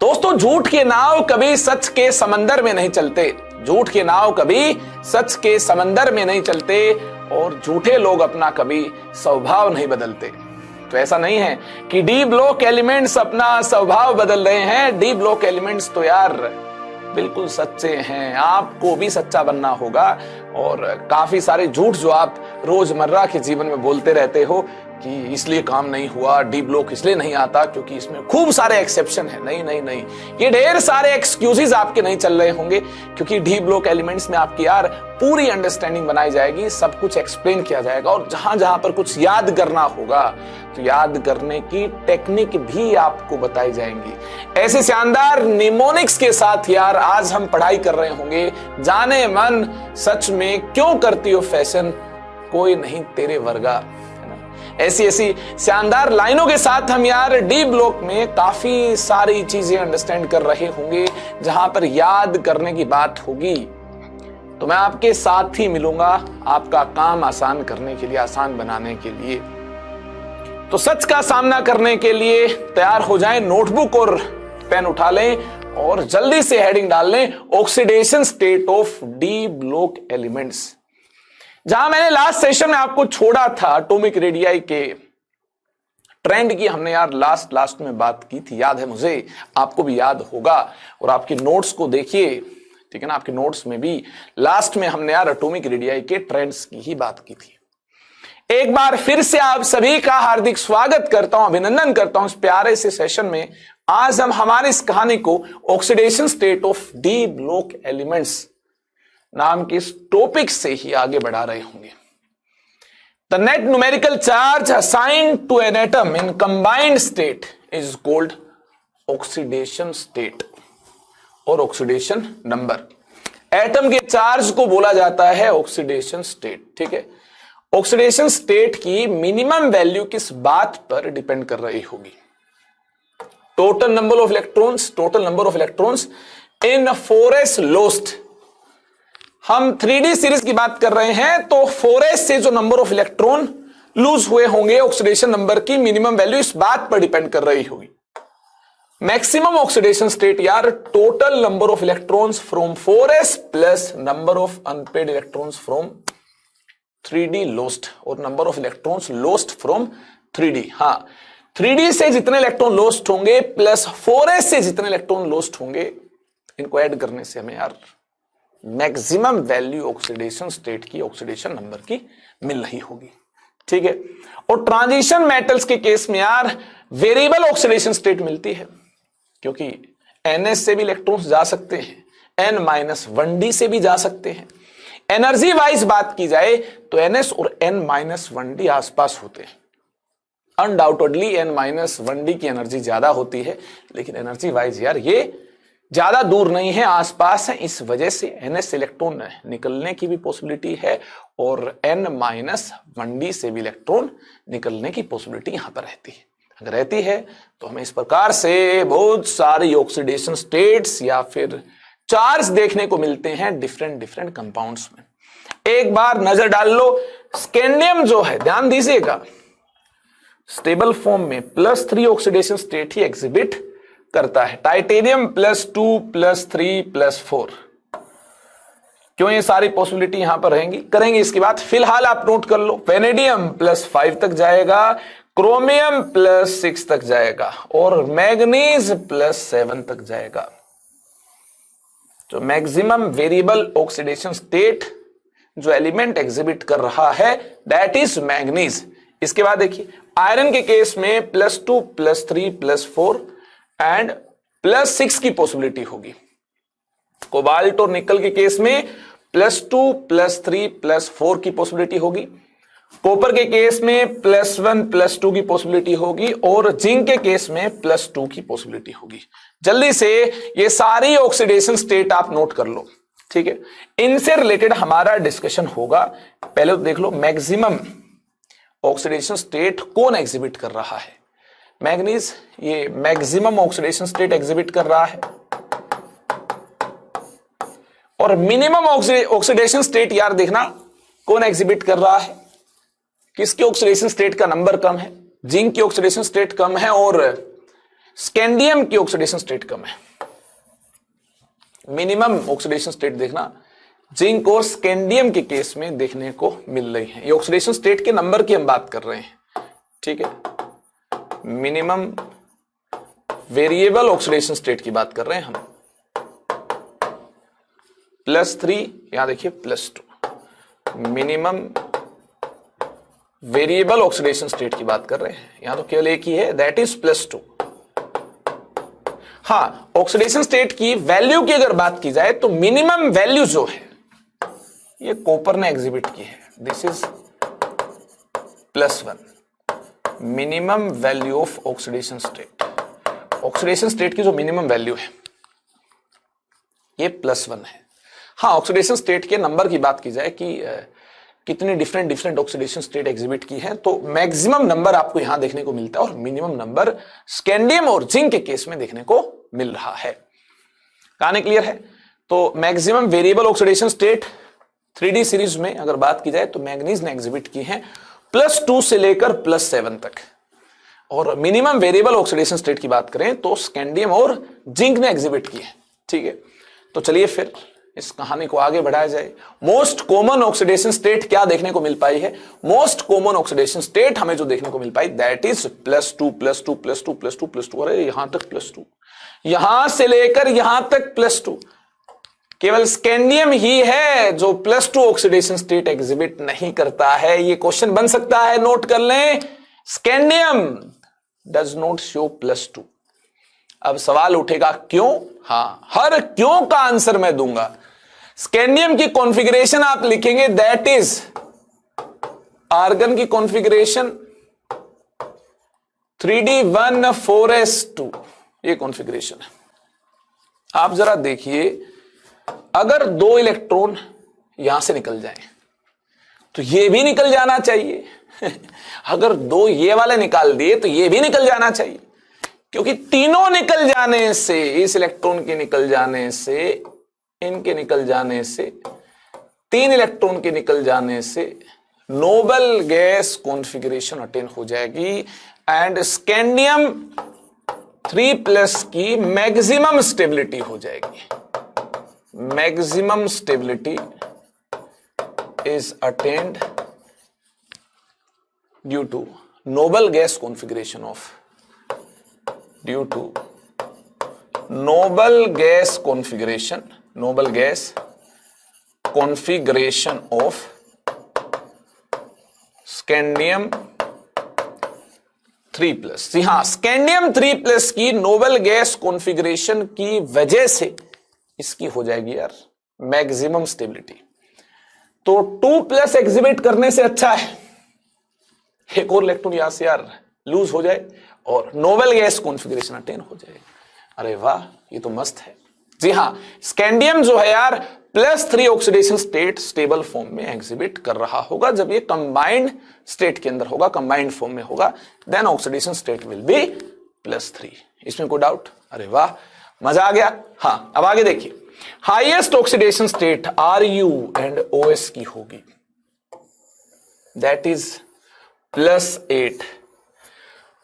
दोस्तों, झूठ के नाव कभी सच के समंदर में नहीं चलते। झूठ के नाव कभी सच के समंदर में नहीं चलते और झूठे लोग अपना कभी स्वभाव नहीं बदलते। तो ऐसा नहीं है कि डी ब्लॉक एलिमेंट्स अपना स्वभाव बदल रहे हैं। डी ब्लॉक एलिमेंट्स तो यार बिल्कुल सच्चे हैं। आपको भी सच्चा बनना होगा और काफी सारे झूठ जो आप रोजमर्रा के जीवन में बोलते रहते हो कि इसलिए काम नहीं हुआ, डी ब्लॉक इसलिए नहीं आता क्योंकि इसमें खूब सारे एक्सेप्शन है। नहीं नहीं नहीं, ये ढेर सारे एक्सक्यूजेस आपके नहीं चल रहे होंगे क्योंकि डी ब्लॉक एलिमेंट्स में आपकी यार पूरी अंडरस्टैंडिंग बनाई जाएगी, सब कुछ एक्सप्लेन किया जाएगा और जहां जहां पर कुछ याद करना होगा तो याद करने की टेक्निक भी आपको बताई जाएंगी। ऐसे शानदार निमोनिक्स के साथ यार आज हम पढ़ाई कर रहे होंगे। जाने मन सच में क्यों करती हो फैशन, कोई नहीं तेरे वर्गा। ऐसी ऐसी शानदार लाइनों के साथ हम यार डी ब्लॉक में काफी सारी चीजें अंडरस्टैंड कर रहे होंगे जहां पर याद करने की बात होगी। तो मैं आपके साथ ही मिलूंगा आपका काम आसान करने के लिए, आसान बनाने के लिए। तो सच का सामना करने के लिए तैयार हो जाएं, नोटबुक और पेन उठा लें और जल्दी से हेडिंग डाल लें, oxidation state of D block elements. जहां मैंने लास्ट सेशन में आपको छोड़ा था एटॉमिक रेडियाई के ट्रेंड की, हमने यार लास्ट में बात की थी, याद है मुझे, आपको भी याद होगा। और आपके नोट्स को देखिए, ठीक है ना, आपके नोट्स में भी लास्ट में हमने यार एटॉमिक रेडियाई के ट्रेंड्स की ही बात की थी। एक बार फिर से आप सभी का हार्दिक स्वागत करता हूं, अभिनंदन करता हूं इस प्यारे से सेशन में। आज हम हमारी इस कहानी को oxidation state of D block elements नाम के इस टॉपिक से ही आगे बढ़ा रहे होंगे। The net numerical charge assigned to an atom in combined state is called oxidation state और ऑक्सीडेशन नंबर। एटम के चार्ज को बोला जाता है ऑक्सीडेशन स्टेट, ठीक है। ऑक्सीडेशन स्टेट की मिनिमम वैल्यू किस बात पर डिपेंड कर रही होगी? Total number of electrons, total number of electrons in 4s lost. हम 3D सीरीज की बात कर रहे हैं तो 4s से जो नंबर ऑफ इलेक्ट्रॉन लूज हुए होंगे, ऑक्सीडेशन नंबर की मिनिमम वैल्यू इस बात पर डिपेंड कर रही होगी। मैक्सिमम ऑक्सीडेशन स्टेट यार total number of electrons from 4s plus number of unpaired electrons from 3D lost और number of electrons lost from 3D। हाँ, 3D से जितने इलेक्ट्रॉन लॉस्ट होंगे प्लस 4s से जितने इलेक्ट्रॉन लॉस्ट होंगे, इनको ऐड करने से हमें यार मैक्सिमम वैल्यू ऑक्सीडेशन स्टेट की, ऑक्सीडेशन नंबर की मिल रही होगी, ठीक है। और ट्रांजिशन मेटल्स के केस में यार वेरिएबल ऑक्सीडेशन स्टेट मिलती है क्योंकि ns से भी इलेक्ट्रॉन्स जा सकते हैं, n-1d से भी जा सकते हैं। एनर्जी वाइज बात की जाए तो ns और n-1d आसपास होते हैं। अनडाउटेडली n-1d की एनर्जी ज्यादा होती है, लेकिन एनर्जी वाइज यार ये ज्यादा दूर नहीं है, आसपास है। इस वजह से ns इलेक्ट्रॉन निकलने की भी पॉसिबिलिटी है और n-1d से भी इलेक्ट्रॉन निकलने की पॉसिबिलिटी यहां पर रहती है। अगर रहती है तो हमें इस प्रकार से बहुत सारी ऑक्सीडेशन स्टेट्स या फिर चार्ज देखने को मिलते हैं डिफरेंट कंपाउंड्स में। एक बार नजर डाल लो, स्कैंडियम जो है, ध्यान दीजिएगा, स्टेबल फॉर्म में +3 ऑक्सीडेशन स्टेट ही एग्जिबिट करता है। टाइटेनियम +2 +3 +4। क्यों ये सारी पॉसिबिलिटी यहां पर रहेंगी, करेंगे इसकी बात। फिलहाल आप नोट कर लो, वेनेडियम +5 तक जाएगा, क्रोमियम +6 तक जाएगा और मैग्नीज +7 तक जाएगा। तो मैक्सिमम वेरिएबल ऑक्सीडेशन स्टेट जो एलिमेंट एग्जिबिट कर रहा है दैट इज मैग्नीज। इसके बाद देखिए, आयरन के केस में +2 +3 +4 एंड +6 की पॉसिबिलिटी होगी। कोबाल्ट और निकल के केस में +2 +3 +4 की पॉसिबिलिटी होगी। कॉपर के केस में +1 +2 की पॉसिबिलिटी होगी और जिंक के केस में +2 की पॉसिबिलिटी होगी। जल्दी से ये सारी ऑक्सीडेशन स्टेट आप नोट कर लो, ठीक है। इनसे रिलेटेड हमारा डिस्कशन होगा। पहले तो देख लो मैक्सिमम ऑक्सीडेशन स्टेट कौन एग्जिबिट कर रहा है। मैग्नीज ये मैक्सिमम ऑक्सीडेशन स्टेट एग्जिबिट कर रहा है और मिनिमम ऑक्सीडेशन स्टेट यार देखना कौन एग्जिबिट कर रहा है। किसकी ऑक्सीडेशन स्टेट का नंबर कम है? जिंक की ऑक्सीडेशन स्टेट कम है और स्कैंडियम की ऑक्सीडेशन स्टेट कम है। मिनिमम ऑक्सीडेशन स्टेट देखना जिंक और स्कैंडियम के केस में देखने को मिल रही है। ये ऑक्सीडेशन स्टेट के नंबर की हम बात कर रहे हैं, ठीक है। मिनिमम वेरिएबल ऑक्सीडेशन स्टेट की बात कर रहे हैं हम। +3, यहां देखिए +2। मिनिमम वेरिएबल ऑक्सीडेशन स्टेट की बात कर रहे हैं, यहां तो केवल एक ही है, दैट इज +2। हां, ऑक्सीडेशन स्टेट की वैल्यू की अगर बात की जाए तो मिनिमम वैल्यू जो है ये कॉपर ने एग्जिबिट की है, this is +1। Minimum value of oxidation state, oxidation state की जो मिनिमम वैल्यू है ये +1 है। हाँ, ऑक्सीडेशन स्टेट के नंबर की बात की जाए कि कितनी डिफरेंट ऑक्सीडेशन स्टेट एग्जिबिट की है, तो मैक्सिमम नंबर आपको यहां देखने को मिलता है और मिनिमम नंबर स्कैंडियम और जिंक के केस में देखने को मिल रहा है। कहानी क्लियर है? तो maximum variable oxidation state 3D series में अगर बात की जाए तो मैग्नीज ने एग्जिबिट की है +2 से लेकर +7 तक, और मिनिमम वेरिएबल ऑक्सीडेशन स्टेट की बात करें तो स्कैंडियम और जिंक ने एग्जिबिट की है, ठीक है। तो चलिए फिर इस कहानी को आगे बढ़ाया जाए। मोस्ट कॉमन ऑक्सीडेशन स्टेट क्या देखने को मिल पाई है? मोस्ट कॉमन ऑक्सीडेशन स्टेट हमें जो देखने को मिल पाई दैट इज +2 +2 +2 +2 +2, अरे यहां तक +2, यहां से लेकर यहां तक +2। केवल स्कैंडियम ही है जो +2 ऑक्सीडेशन स्टेट एग्जिबिट नहीं करता है। ये क्वेश्चन बन सकता है, नोट कर लें, स्कैंडियम डज नॉट शो +2। अब सवाल उठेगा क्यों? हां, हर क्यों का आंसर मैं दूंगा। स्कैंडियम की कॉन्फ़िगरेशन आप लिखेंगे दैट इज आर्गन की कॉन्फ़िगरेशन 3D1 4s2, ये कॉन्फ़िगरेशन है। आप जरा देखिए, अगर 2 इलेक्ट्रॉन यहां से निकल जाएं तो ये भी निकल जाना चाहिए अगर 2 ये वाले निकाल दिए तो ये भी निकल जाना चाहिए, क्योंकि तीनों निकल जाने से, इस इलेक्ट्रॉन के निकल जाने से, इनके निकल जाने से, 3 इलेक्ट्रॉन के निकल जाने से नोबल गैस कॉन्फ़िगरेशन अटेन हो जाएगी एंड स्कैंडियम 3+ की मैक्सिमम स्टेबिलिटी हो जाएगी। Maximum stability is attained due to noble gas configuration of noble gas configuration of scandium 3+। जी हां, स्कैंडियम 3+ की नोबल गैस कॉन्फ़िगरेशन की वजह से इसकी हो जाएगी यार मैक्सिमम स्टेबिलिटी। तो 2+ एग्जिबिट करने से अच्छा है एक और इलेक्ट्रॉन यहां से यार लूज हो जाए और नोबल गैस कॉन्फ़िगरेशन अटेन हो जाए। अरे वाह, ये तो मस्त है। जी हां, स्कैंडियम जो है यार +3 ऑक्सीडेशन स्टेट स्टेबल फॉर्म में एग्जिबिट कर रहा होगा। जब ये कंबाइंड स्टेट के अंदर होगा, कंबाइंड फॉर्म में होगा, then oxidation state will be +3। इसमें कोई डाउट? अरे वाह, मजा आ गया। हाँ, अब आगे देखिए, highest oxidation state Ru and OS की होगी, दैट इज +8।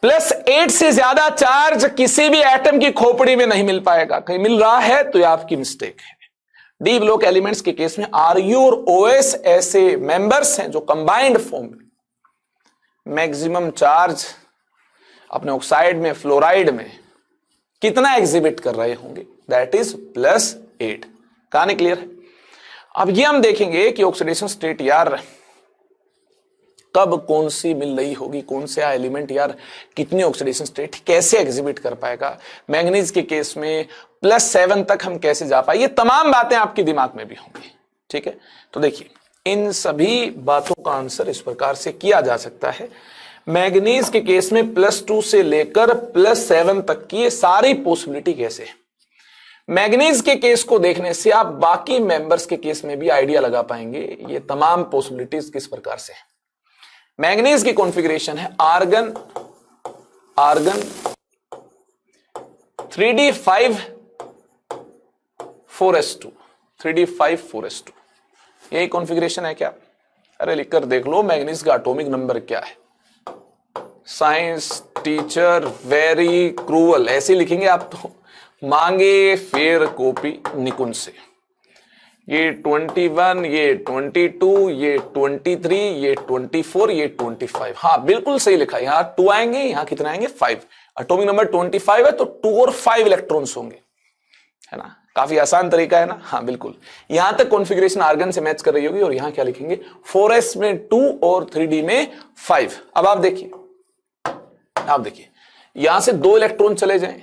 +8 से ज्यादा चार्ज किसी भी एटम की खोपड़ी में नहीं मिल पाएगा। कहीं मिल रहा है तो यह आपकी मिस्टेक है। डी ब्लॉक एलिमेंट्स के केस में Ru और OS ऐसे मेंबर्स हैं जो कंबाइंड फॉर्म में मैक्सिमम चार्ज अपने ऑक्साइड में, फ्लोराइड में कितना एग्जिबिट कर रहे होंगे, दैट इज +8। कहानी क्लियर है? अब ये हम देखेंगे कि ऑक्सीडेशन स्टेट यार कब कौन सी मिल रही होगी, कौन सा एलिमेंट यार कितनी ऑक्सीडेशन स्टेट कैसे एग्जिबिट कर पाएगा। मैंगनीज के केस में +7 तक हम कैसे जा पाए, ये तमाम बातें आपके दिमाग में भी होंगी, ठीक है। तो देखिए, इन सभी बातों का आंसर इस प्रकार से किया जा सकता है। मैंगनीज के केस में +2 से लेकर +7 तक की सारी पॉसिबिलिटी कैसे है। मैंगनीज के केस को देखने से आप बाकी मेंबर्स के केस में भी आइडिया लगा पाएंगे ये तमाम पॉसिबिलिटीज किस प्रकार से है। मैंगनीज की कॉन्फ़िगरेशन है argon 3D5 4s2, 3D5 4s2, यही कॉन्फ़िगरेशन है क्या? अरे लिखकर देख लो मैंगनीज का एटॉमिक नंबर क्या है। साइंस टीचर वेरी क्रूअल, ऐसे लिखेंगे आप तो। मांगे फेर कॉपी निकुंज से। ये 21, ये 22, ये 23, ये 24, ये 25। हाँ बिल्कुल सही लिखा है। यहाँ 2 आएंगे, यहाँ कितने आएंगे 5। एटॉमिक नंबर 25 है तो 2 और 5 इलेक्ट्रॉन्स होंगे, है ना। काफी आसान तरीका है ना। हाँ बिल्कुल। यहां तक कॉन्फ़िगरेशन आर्गन से मैच कर रही होगी। और यहां क्या लिखेंगे 4s में 2 और 3d में 5। अब आप देखिए, यहां से 2 इलेक्ट्रॉन चले जाएं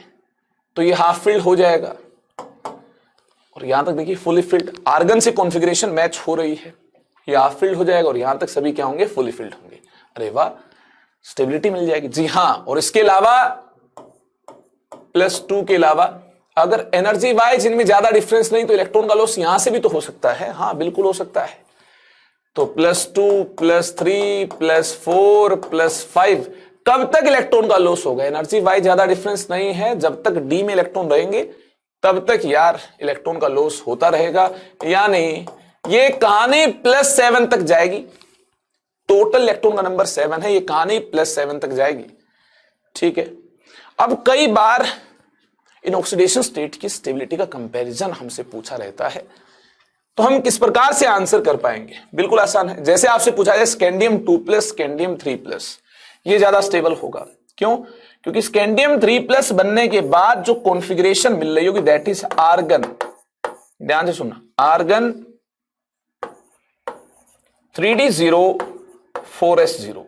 तो ये हाफ फिल्ड हो जाएगा। और यहां तक देखिए फुली फिल्ड, आर्गन से कॉन्फ़िगरेशन मैच हो रही है, ये हाफ फिल्ड हो जाएगा। और यहां तक सभी क्या होंगे फुली फिल्ड होंगे। अरे वाह, स्टेबिलिटी मिल जाएगी जी। हाँ, और इसके अलावा +2 के अलावा अगर एनर्जी वाइज इनमें ज्यादा डिफरेंस नहीं तो इलेक्ट्रॉन का लॉस यहां से भी तो हो सकता है। हाँ बिल्कुल हो सकता है। तो +2 +3 +4 +5 कब तक इलेक्ट्रॉन का लॉस होगा? एनर्जी वाइज ज्यादा डिफरेंस नहीं है, जब तक डी में इलेक्ट्रॉन रहेंगे तब तक यार इलेक्ट्रॉन का लॉस होता रहेगा। या नहीं, ये कहानी +7 तक जाएगी। टोटल इलेक्ट्रॉन का नंबर 7 है, ये कहानी +7 तक जाएगी। ठीक है। अब कई बार इन ऑक्सीडेशन स्टेट की स्टेबिलिटी का कंपैरिजन हमसे पूछा रहता है, तो हम किस प्रकार से आंसर कर पाएंगे? बिल्कुल आसान है। जैसे आपसे पूछा जाए स्कैंडियम 2+, स्कैंडियम 3+, ये ज्यादा स्टेबल होगा। क्यों? क्योंकि स्कैंडियम 3+ बनने के बाद जो कॉन्फ़िगरेशन मिल रही होगी दैट इज आर्गन। ध्यान से सुनना, आर्गन 3d0 4s0,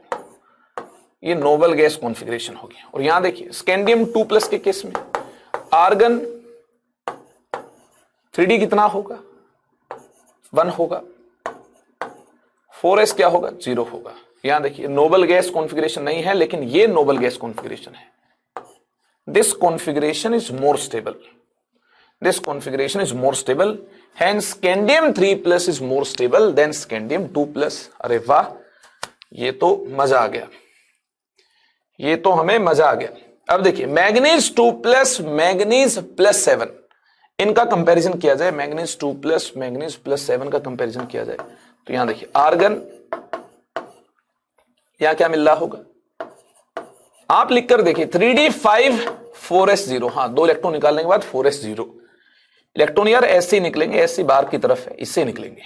ये नोबल गैस कॉन्फ़िगरेशन होगी। और यहां देखिए स्कैंडियम 2+ के केस में आर्गन 3d कितना होगा 1 होगा, 4s क्या होगा 0 होगा। यहां देखिए नोबल गैस कॉन्फ़िगरेशन नहीं है, लेकिन ये नोबल गैस कॉन्फ़िगरेशन है। This configuration is more stable, this configuration is more stable, hence scandium 3+ is more stable then scandium 2+। अरे वाह, ये तो मजा आ गया, ये तो हमें मजा आ गया। अब देखिए मैग्नीज 2+, मैग्नीज +7, इनका कंपैरिजन किया जाए, मैग्नीज 2+, मैग्नीज +7 का कंपैरिजन किया जाए तो यहां देखिए आर्गन, यहां क्या मिल रहा होगा आप लिख कर देखिए 3d5 4s0। हाँ, 2 इलेक्ट्रॉन निकालने के बाद 4s0 इलेक्ट्रॉन यार ऐसे ही निकलेंगे, ऐसी बाहर की तरफ है, इससे निकलेंगे।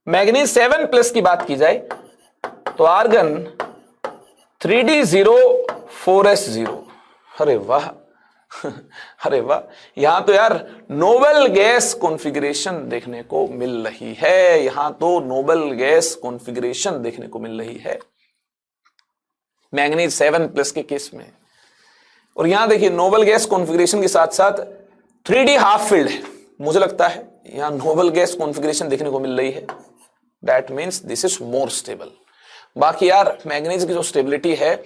मैग्नीज 7+ की बात की जाए तो आर्गन 3d0 4s0। अरे वाह अरे वाह, यहां तो यार नोबल गैस कॉन्फ़िगरेशन देखने को मिल रही है, यहां तो नोबल गैस कॉन्फ़िगरेशन देखने को मिल रही है मैग्नीज 7+ के केस में। और यहां देखिए नोबल गैस कॉन्फ़िगरेशन के साथ साथ 3d हाफ फील्ड है, मुझे लगता है यहां नोबल गैस कॉन्फ़िगरेशन देखने को मिल रही है। That means this is more stable. बाकी यार मैग्नीज की जो स्टेबिलिटी है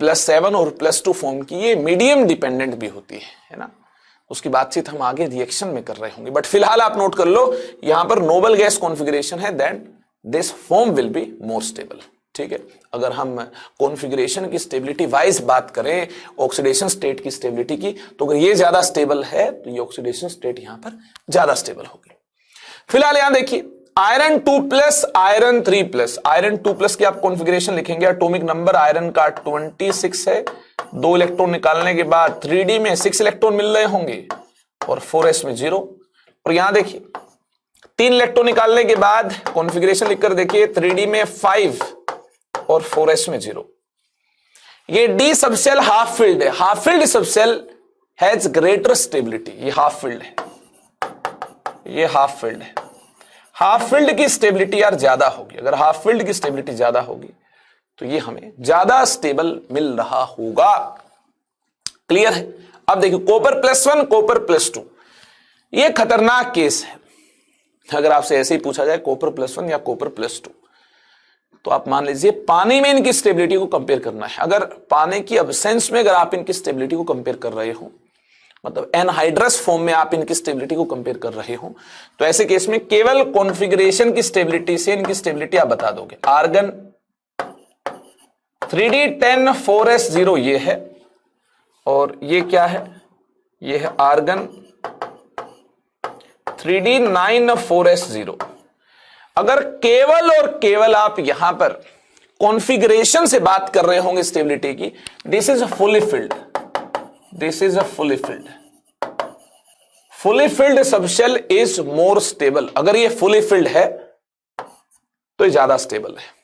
+7 और +2 फॉर्म की, ये मीडियम डिपेंडेंट भी होती है ना। उसकी बातचीत हम आगे रिएक्शन में कर रहे होंगे, बट फिलहाल आप नोट कर लो यहां पर नोबल गैस कॉन्फ़िगरेशन है, then this form will be more stable. ठीक है। अगर हम कॉन्फ़िगरेशन की स्टेबिलिटी वाइज बात करें, ऑक्सीडेशन स्टेट की स्टेबिलिटी की, तो अगर ये ज्यादा स्टेबल है तो ये ऑक्सीडेशन स्टेट यहां पर ज्यादा स्टेबल होगी। फिलहाल यहां देखिए आयरन 2+, आयरन 3+, आयरन 2+ की आप कॉन्फ़िगरेशन लिखेंगे, एटॉमिक नंबर आयरन का 26 है। 2 इलेक्ट्रॉन निकालने के बाद 3d में 6 इलेक्ट्रॉन मिल रहे होंगे और 4s में 0। और यहां देखिए 3 इलेक्ट्रॉन निकालने के बाद कॉन्फ़िगरेशन लिखकर देखिए 3d में 5 और 4s में 0। ये डी सबसेल हाफ फील्ड है, half field subshell has greater stability, ये हाफ फील्ड है, ये हाफ फील्ड है। हाफ फील्ड की स्टेबिलिटी यार ज्यादा होगी, अगर हाफ फील्ड की स्टेबिलिटी ज्यादा होगी तो ये हमें ज्यादा स्टेबल मिल रहा होगा। क्लियर है? अब देखिए कॉपर +1, कॉपर +2, ये खतरनाक केस है। अगर आपसे ऐसे ही पूछा जाए कॉपर +1 या कॉपर +2, तो आप मान लीजिए पानी में इनकी स्टेबिलिटी को कंपेयर करना है। अगर पानी की अब्सेंस में अगर आप इनकी स्टेबिलिटी को कंपेयर कर रहे हो, मतलब एनहाइड्रस फॉर्म में आप इनकी स्टेबिलिटी को कंपेयर कर रहे हो, तो ऐसे केस में केवल कॉन्फ़िगरेशन की स्टेबिलिटी से इनकी स्टेबिलिटी आप बता दोगे। आर्गन 3d10 4s0 ये है, और ये क्या है, ये है आर्गन 3d9 4s0। अगर केवल और केवल आप यहां पर कॉन्फ़िगरेशन से बात कर रहे होंगे स्टेबिलिटी की, this is fully filled, this is a fully filled, fully filled subshell is more stable. अगर ये फुली फिल्ड है तो ये ज्यादा स्टेबल है।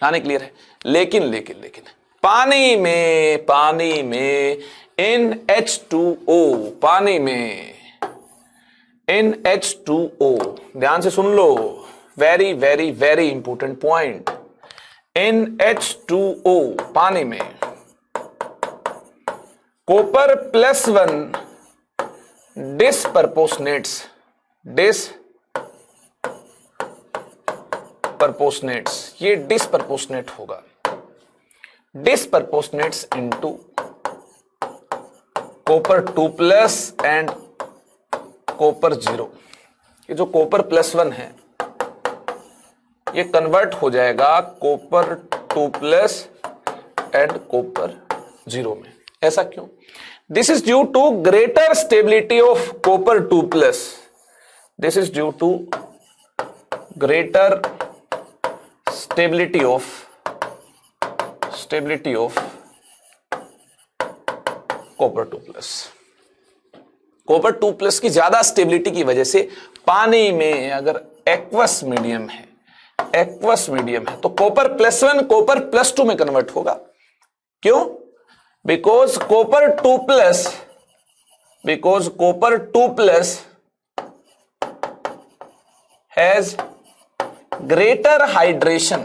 आने क्लियर है? लेकिन लेकिन लेकिन पानी में NH2O, पानी में NH2O, ध्यान से सुन लो, very very very important point. NH2O पानी में कॉपर +1 डिसप्रपोर्शनेट्स ये डिसप्रपोर्शनेट होगा, disproportionates into copper 2+ and copper 0। ये जो कॉपर +1 है ये कन्वर्ट हो जाएगा कॉपर 2+ एंड कॉपर 0 में। ऐसा क्यों? This is due to greater stability of copper 2+, this is due to greater stability of copper 2+। Copper 2+ की ज्यादा स्टेबिलिटी की वजह से पानी में अगर एक्वस मीडियम है तो कॉपर +1 कॉपर +2 में कन्वर्ट होगा। क्यों? Because copper 2+ has greater hydration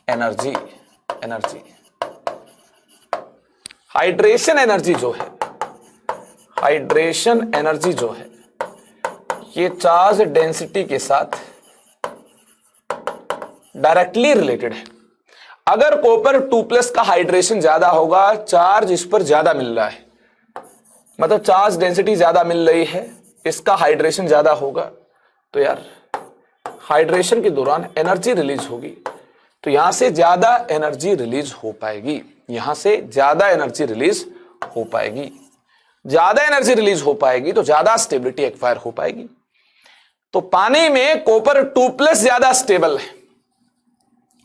energy. Hydration energy जो है ये चार्ज डेंसिटी के साथ डायरेक्टली रिलेटेड है। अगर कॉपर 2+ का हाइड्रेशन ज्यादा होगा, चार्ज इस पर ज्यादा मिल रहा है, मतलब चार्ज डेंसिटी ज्यादा मिल रही है, इसका हाइड्रेशन ज्यादा होगा, तो यार हाइड्रेशन के दौरान एनर्जी रिलीज होगी, तो यहां से ज्यादा एनर्जी रिलीज हो पाएगी, ज्यादा एनर्जी रिलीज हो पाएगी तो ज्यादा स्टेबिलिटी एक्वायर हो पाएगी। तो पानी में कॉपर 2+ ज्यादा स्टेबल है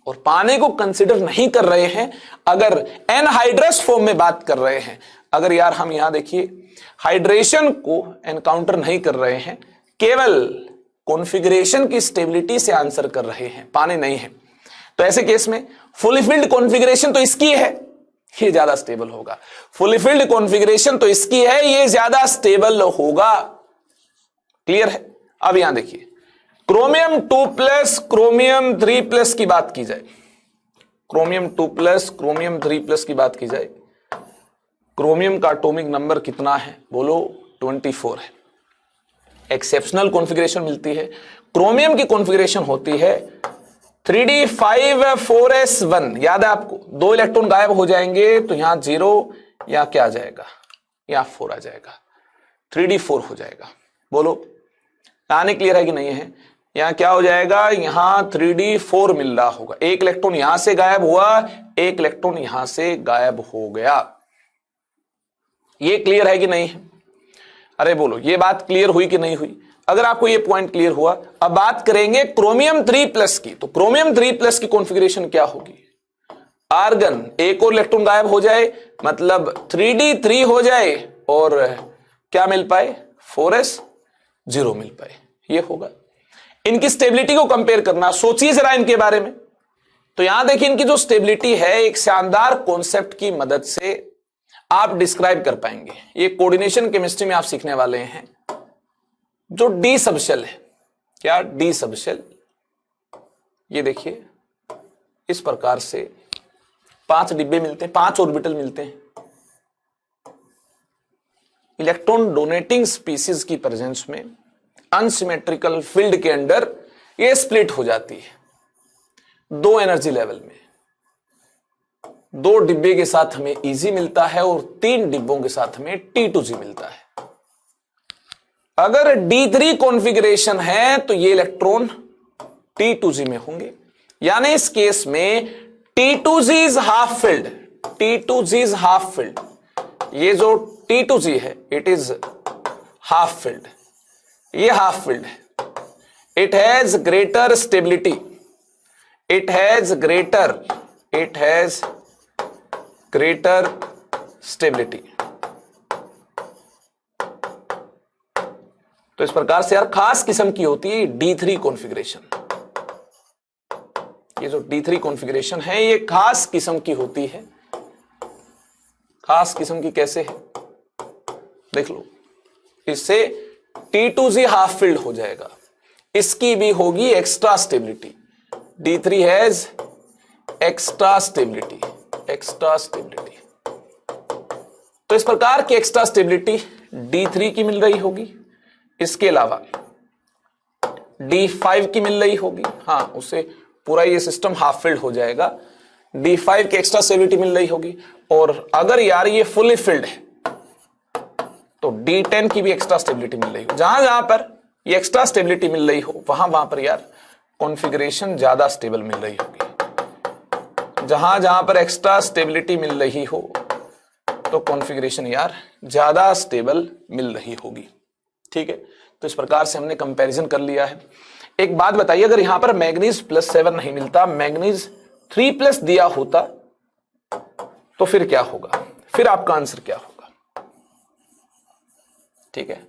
और पानी को कंसिडर नहीं कर रहे हैं अगर एनहाइड्रस फॉर्म में बात कर रहे हैं। अगर यार हम यहां देखिए हाइड्रेशन को एनकाउंटर नहीं कर रहे हैं, केवल कॉन्फ़िगरेशन की स्टेबिलिटी से आंसर कर रहे हैं, पानी नहीं है, तो ऐसे केस में फुली फिल्ड कॉन्फ़िगरेशन तो इसकी है, ये ज्यादा स्टेबल होगा। फुली फिल्ड कॉन्फ़िगरेशन तो इसकी है, ये ज्यादा स्टेबल होगा। क्लियर है? अब यहां देखिए क्रोमियम 2+, क्रोमियम 3+ की बात की जाए, क्रोमियम 2+, क्रोमियम 3+ की बात की जाए, क्रोमियम का एटॉमिक नंबर कितना है? बोलो 24 है। एक्सेप्शनल कॉन्फ़िगरेशन मिलती है। क्रोमियम की कॉन्फ़िगरेशन होती है 3d5 4s1। याद है आपको? 2 इलेक्ट्रॉन गायब हो जाएंगे तो यहां 0 या क्या आ जाएगा, यहां 4 आ जाएगा, 3d4 हो जाएगा। बोलो आने क्लियर है कि नहीं है? यहां क्या हो जाएगा, यहां 3d4 मिल रहा होगा, एक इलेक्ट्रॉन यहां से गायब हुआ, एक इलेक्ट्रॉन यहां से गायब हो गया। ये क्लियर है कि नहीं है? अरे बोलो ये बात क्लियर हुई कि नहीं हुई? अगर आपको ये पॉइंट क्लियर हुआ, अब बात करेंगे क्रोमियम 3+ की। तो क्रोमियम 3+ की कॉन्फ़िगरेशन क्या होगी? आर्गन, एक और इलेक्ट्रॉन गायब हो जाए, मतलब 3d3 हो जाए और क्या मिल पाए, 4s0 मिल पाए, ये होगा। इनकी स्टेबिलिटी को कंपेयर करना, सोचिए जरा इनके बारे में। तो यहां देखिए इनकी जो स्टेबिलिटी है एक शानदार कॉन्सेप्ट की मदद से आप डिस्क्राइब कर पाएंगे। ये कोऑर्डिनेशन केमिस्ट्री में आप सीखने वाले हैं। जो डी सबशेल है, क्या डी सबशेल, ये देखिए इस प्रकार से 5 डिब्बे मिलते हैं, 5 ऑर्बिटल मिलते हैं। इलेक्ट्रॉन डोनेटिंग स्पीसीज की प्रेजेंस में अनसिमेट्रिकल फील्ड के अंदर ये स्प्लिट हो जाती है 2 एनर्जी लेवल में। 2 डिब्बे के साथ हमें Eg मिलता है और 3 डिब्बों के साथ हमें T2G मिलता है। अगर D3 कॉन्फ़िगरेशन है तो ये इलेक्ट्रॉन T2G में होंगे, यानी इस केस में T2G is half filled, T2G is half filled. ये जो T2G है इट इज हाफ फिल्ड, ये हाफ फिल्ड है। It has greater stability, it has greater stability. तो इस प्रकार से यार खास किस्म की होती है D3 कॉन्फ़िगरेशन। ये जो D3 कॉन्फ़िगरेशन है ये खास किस्म की होती है। खास किस्म की कैसे है देख लो, इससे T2Z हाफ फिल्ड हो जाएगा, इसकी भी होगी extra stability. D3 has extra stability, extra stability. तो इस प्रकार की एक्स्ट्रा स्टेबिलिटी D3 की मिल रही होगी, इसके अलावा D5 की मिल रही होगी। हाँ, उससे पूरा ये सिस्टम हाफ फिल्ड हो जाएगा। D5 की एक्स्ट्रा स्टेबिलिटी मिल रही होगी। और अगर यार ये फुली फिल्ड है तो D10 की भी एक्स्ट्रा स्टेबिलिटी मिल रही हो। जहां जहां पर ये एक्स्ट्रा स्टेबिलिटी मिल रही हो वहां वहां पर यार कॉन्फ़िगरेशन ज्यादा स्टेबल मिल रही होगी। जहां जहां पर एक्स्ट्रा स्टेबिलिटी मिल रही हो तो कॉन्फ़िगरेशन यार ज्यादा स्टेबल मिल रही होगी। ठीक है, तो इस प्रकार से हमने कंपैरिजन कर लिया है। एक बात बताइए, अगर यहां पर मैग्नीज +7 नहीं मिलता, मैग्नीज 3+ दिया होता तो फिर क्या होगा, फिर आपका आंसर क्या होगा? ठीक है,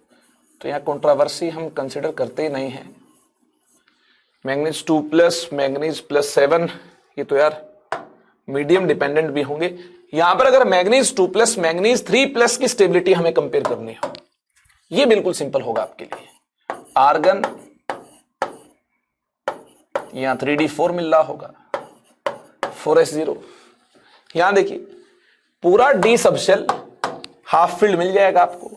तो यहां कंट्रोवर्सी हम कंसिडर करते ही नहीं है। मैग्नीज 2+, मैग्नीज +7 ये तो यार मीडियम डिपेंडेंट भी होंगे। यहां पर अगर मैग्नीज 2+, मैग्नीज 3+ की स्टेबिलिटी हमें कंपेयर करनी हो, ये बिल्कुल सिंपल होगा आपके लिए। आर्गन यहां 3D4 मिल रहा होगा, 4s0। यहां देखिए पूरा D सबशेल हाफ फील्ड मिल जाएगा आपको,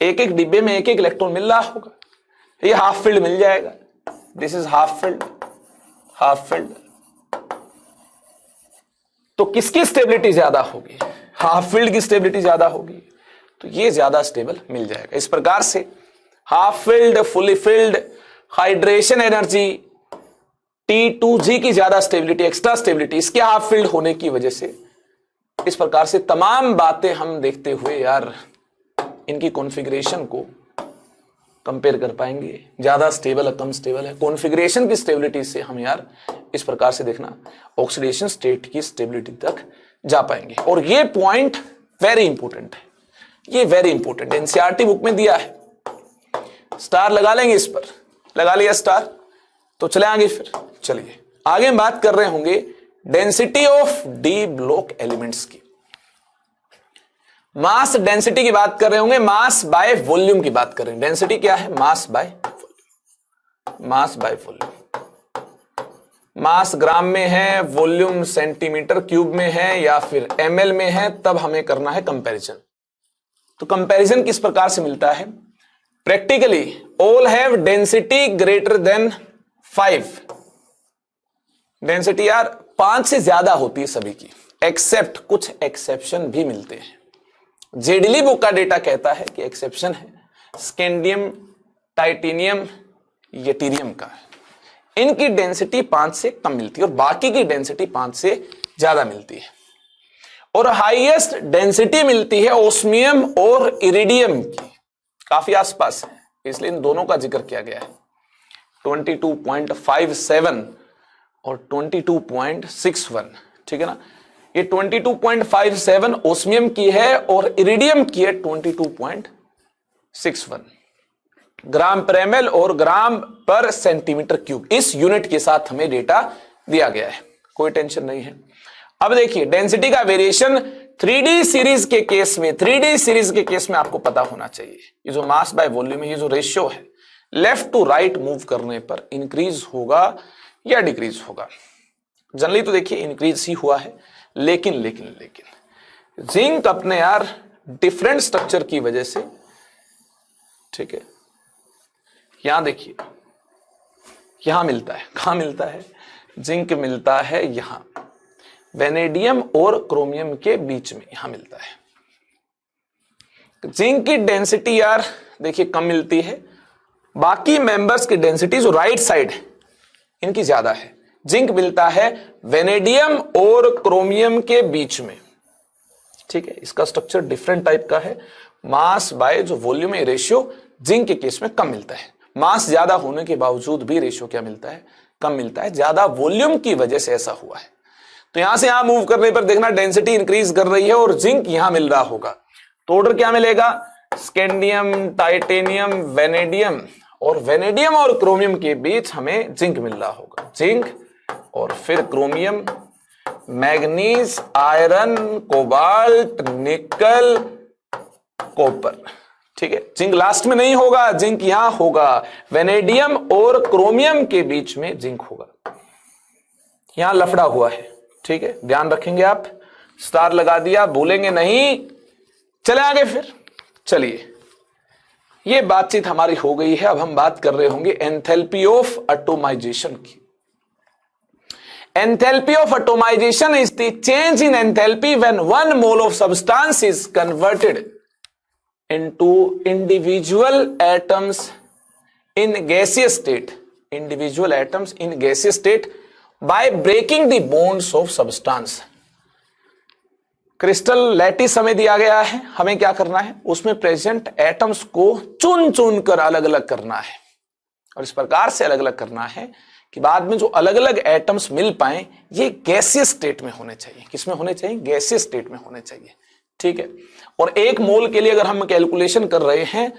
एक एक डिब्बे में एक एक इलेक्ट्रॉन मिल रहा होगा, ये हाफ फील्ड मिल जाएगा। This is half field, half field. तो किसकी स्टेबिलिटी ज्यादा होगी? हाफ फील्ड की स्टेबिलिटी ज्यादा होगी, तो ये ज्यादा स्टेबल मिल जाएगा। इस प्रकार से half field, fully field, hydration energy, T2Z की ज्यादा स्टेबिलिटी, एक्स्ट्रा स्टेबिलिटी, इसके हाफ फील्ड होने की वजह से इस प्रकार से तमाम बातें हम देखते हुए यार इनकी कॉन्फ़िगरेशन को कंपेयर कर पाएंगे। ज्यादा स्टेबल है, कम स्टेबल है, कॉन्फ़िगरेशन की स्टेबिलिटी से हम यार इस प्रकार से देखना ऑक्सीडेशन स्टेट की स्टेबिलिटी तक जा पाएंगे। और ये पॉइंट वेरी इंपॉर्टेंट है, ये वेरी इंपॉर्टेंट है, एनसीईआरटी बुक में दिया है। स्टार लगा लेंगे इस पर, लगा लिया स्टार, तो चले आगे। फिर चलिए आगे हम बात कर रहे होंगे density of D block elements की। मास डेंसिटी की बात कर रहे होंगे, मास बाय वॉल्यूम की बात कर रहे हैं। डेंसिटी क्या है? Mass by volume, mass by volume. Mass gram में है, वॉल्यूम सेंटीमीटर क्यूब में है या फिर ml में है, तब हमें करना है कंपैरिजन। तो कंपैरिजन किस प्रकार से मिलता है? Practically all have density greater than 5। Density यार 5 से ज्यादा होती है सभी की, एक्सेप्ट कुछ एक्सेप्शन भी मिलते हैं। जेडली बुक का डेटा कहता है कि एक्सेप्शन है स्कैंडियम, टाइटेनियम, यटीरियम का। इनकी डेंसिटी 5 से कम मिलती है और बाकी की डेंसिटी 5 से ज्यादा मिलती है। और हाईएस्ट डेंसिटी मिलती है ओस्मियम और इरिडियम की, काफी आसपास है, इसलिए इन दोनों का जिक्र किया गया है। 22.57 और 22.61, ठीक है ना। ये 22.57 ओस्मियम की है और इरिडियम की है 22.61 ग्राम पर ml और ग्राम पर सेंटीमीटर क्यूब। इस यूनिट के साथ हमें डेटा दिया गया है, कोई टेंशन नहीं है। अब देखिए डेंसिटी का वेरिएशन 3D सीरीज के केस में, 3D सीरीज के केस में आपको पता होना चाहिए ये जो मास बाय वॉल्यूम है, ये जो रेशियो है, लेफ्ट टू राइट मूव करने पर इंक्रीज होगा या डिक्रीज होगा। जनरली तो देखिए इंक्रीज ही हुआ है, लेकिन लेकिन लेकिन जिंक अपने यार डिफरेंट स्ट्रक्चर की वजह से, ठीक है, यहां देखिए यहां मिलता है, कहां मिलता है? जिंक मिलता है यहां, वेनेडियम और क्रोमियम के बीच में यहां मिलता है। जिंक की डेंसिटी यार देखिए कम मिलती है, बाकी मेंबर्स की डेंसिटी जो राइट साइड है इनकी ज्यादा है। जिंक मिलता है वेनेडियम और क्रोमियम के बीच में, ठीक है। इसका स्ट्रक्चर डिफरेंट टाइप का है, मास बाय जो वॉल्यूम है रेशियो जिंक के केस में कम मिलता है। मास ज्यादा होने के बावजूद भी रेशियो क्या मिलता है, कम मिलता है, ज्यादा वॉल्यूम की वजह से ऐसा हुआ है। तो यहां से यहां मूव करने पर देखना डेंसिटी इंक्रीज कर रही है और जिंक यहां मिल रहा होगा, तो ऑर्डर क्या मिलेगा, स्कैंडियम, टाइटेनियम, वेनेडियम, और वेनेडियम और क्रोमियम के बीच हमें जिंक मिल रहा होगा, जिंक और फिर क्रोमियम, मैग्नीज, आयरन, कोबाल्ट, निकल, कॉपर। ठीक है, जिंक लास्ट में नहीं होगा, जिंक यहां होगा, वेनेडियम और क्रोमियम के बीच में जिंक होगा, यहां लफड़ा हुआ है। ठीक है, ध्यान रखेंगे आप, स्टार लगा दिया, भूलेंगे नहीं। चले आगे फिर, चलिए ये बातचीत हमारी हो गई है, अब हम बात कर रहे होंगे एंथैल्पी ऑफ एटोमाइजेशन की। Enthalpy of atomisation is the change in enthalpy when 1 mole of substance is converted into individual atoms in gaseous state, individual atoms in gaseous state by breaking the bonds of substance. Crystal lattice हमें दिया गया है, हमें क्या करना है, उसमें present atoms को चुन चुन कर अलग अलग करना है, और इस प्रकार से अलग अलग करना है कि बाद में जो अलग अलग एटम्स मिल पाए ये गैसियस स्टेट में होने चाहिए। किसमें होने चाहिए, गैसियस स्टेट में होने चाहिए। ठीक है, और 1 मोल के लिए अगर हम कैलकुलेशन कर रहे हैं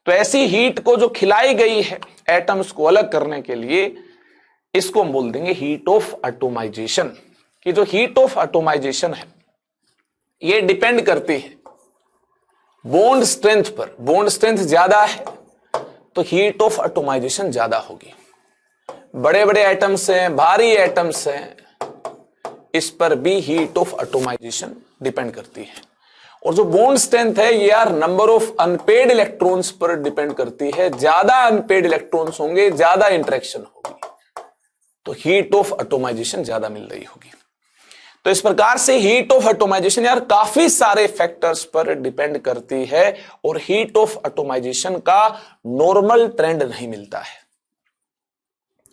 तो ऐसी हीट को जो खिलाई गई है एटम्स को अलग करने के लिए, इसको हम बोल देंगे हीट ऑफ एटोमाइजेशन। कि जो हीट ऑफ एटोमाइजेशन है ये डिपेंड करती है बॉन्ड स्ट्रेंथ पर, बॉन्ड स्ट्रेंथ ज्यादा है तो हीट ऑफ एटोमाइजेशन ज्यादा होगी। बड़े बड़े एटम्स हैं, भारी एटम्स हैं, इस पर भी हीट ऑफ एटोमाइजेशन डिपेंड करती है। और जो बॉन्ड स्ट्रेंथ है ये यार नंबर ऑफ अनपेड इलेक्ट्रॉन्स पर डिपेंड करती है, ज्यादा अनपेड इलेक्ट्रॉन्स होंगे ज्यादा इंटरेक्शन होगी, तो हीट ऑफ एटोमाइजेशन ज्यादा मिल रही होगी। तो इस प्रकार से हीट ऑफ एटोमाइजेशन यार काफी सारे फैक्टर्स पर डिपेंड करती है, और हीट ऑफ एटोमाइजेशन का नॉर्मल ट्रेंड नहीं मिलता है,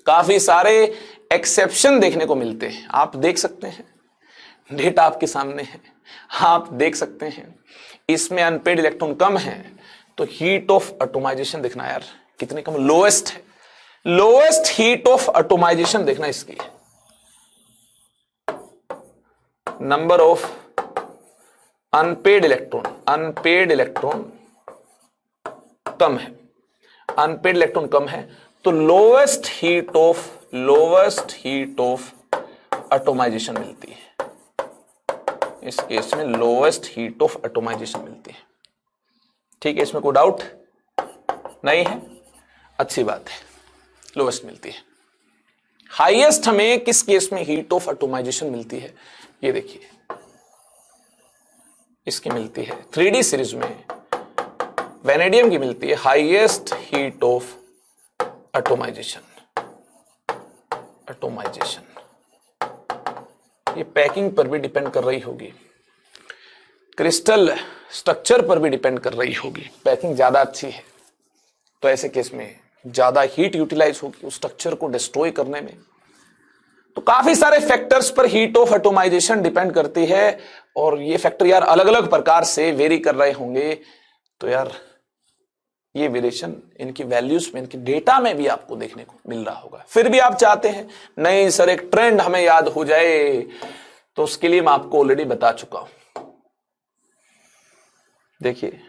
काफी सारे एक्सेप्शन देखने को मिलते हैं। आप देख सकते हैं, डेटा आपके सामने है, आप देख सकते हैं इसमें अनपेड इलेक्ट्रॉन कम है तो हीट ऑफ एटोमाइजेशन देखना यार कितनी कम, लोएस्ट है, लोएस्ट हीट ऑफ एटोमाइजेशन देखना इसकी, number of unpaired electron, unpaired electron कम है, अनपेड इलेक्ट्रॉन कम है तो लोएस्ट हीट ऑफ एटोमाइजेशन मिलती है। इस केस में लोएस्ट हीट ऑफ एटोमाइजेशन मिलती है। ठीक है, इसमें कोई डाउट नहीं है, अच्छी बात है, लोएस्ट मिलती है। हाईएस्ट हमें किस केस में हीट ऑफ एटोमाइजेशन मिलती है, ये देखिए इसकी मिलती है 3D सीरीज में, वेनेडियम की मिलती है highest heat of atomisation. Atomisation ये पैकिंग पर भी डिपेंड कर रही होगी, क्रिस्टल स्ट्रक्चर पर भी डिपेंड कर रही होगी। पैकिंग ज्यादा अच्छी है तो ऐसे केस में ज्यादा हीट यूटिलाइज होगी उस स्ट्रक्चर को डिस्ट्रॉय करने में। तो काफी सारे फैक्टर्स पर हीट ऑफ एटोमाइजेशन डिपेंड करती है, और ये फैक्टर यार अलग अलग प्रकार से वेरी कर रहे होंगे, तो यार ये वेरिएशन इनकी वैल्यूज में, इनकी डेटा में भी आपको देखने को मिल रहा होगा। फिर भी आप चाहते हैं नहीं सर एक ट्रेंड हमें याद हो जाए, तो उसके लिए मैं आपको ऑलरेडी बता चुका हूं। देखिए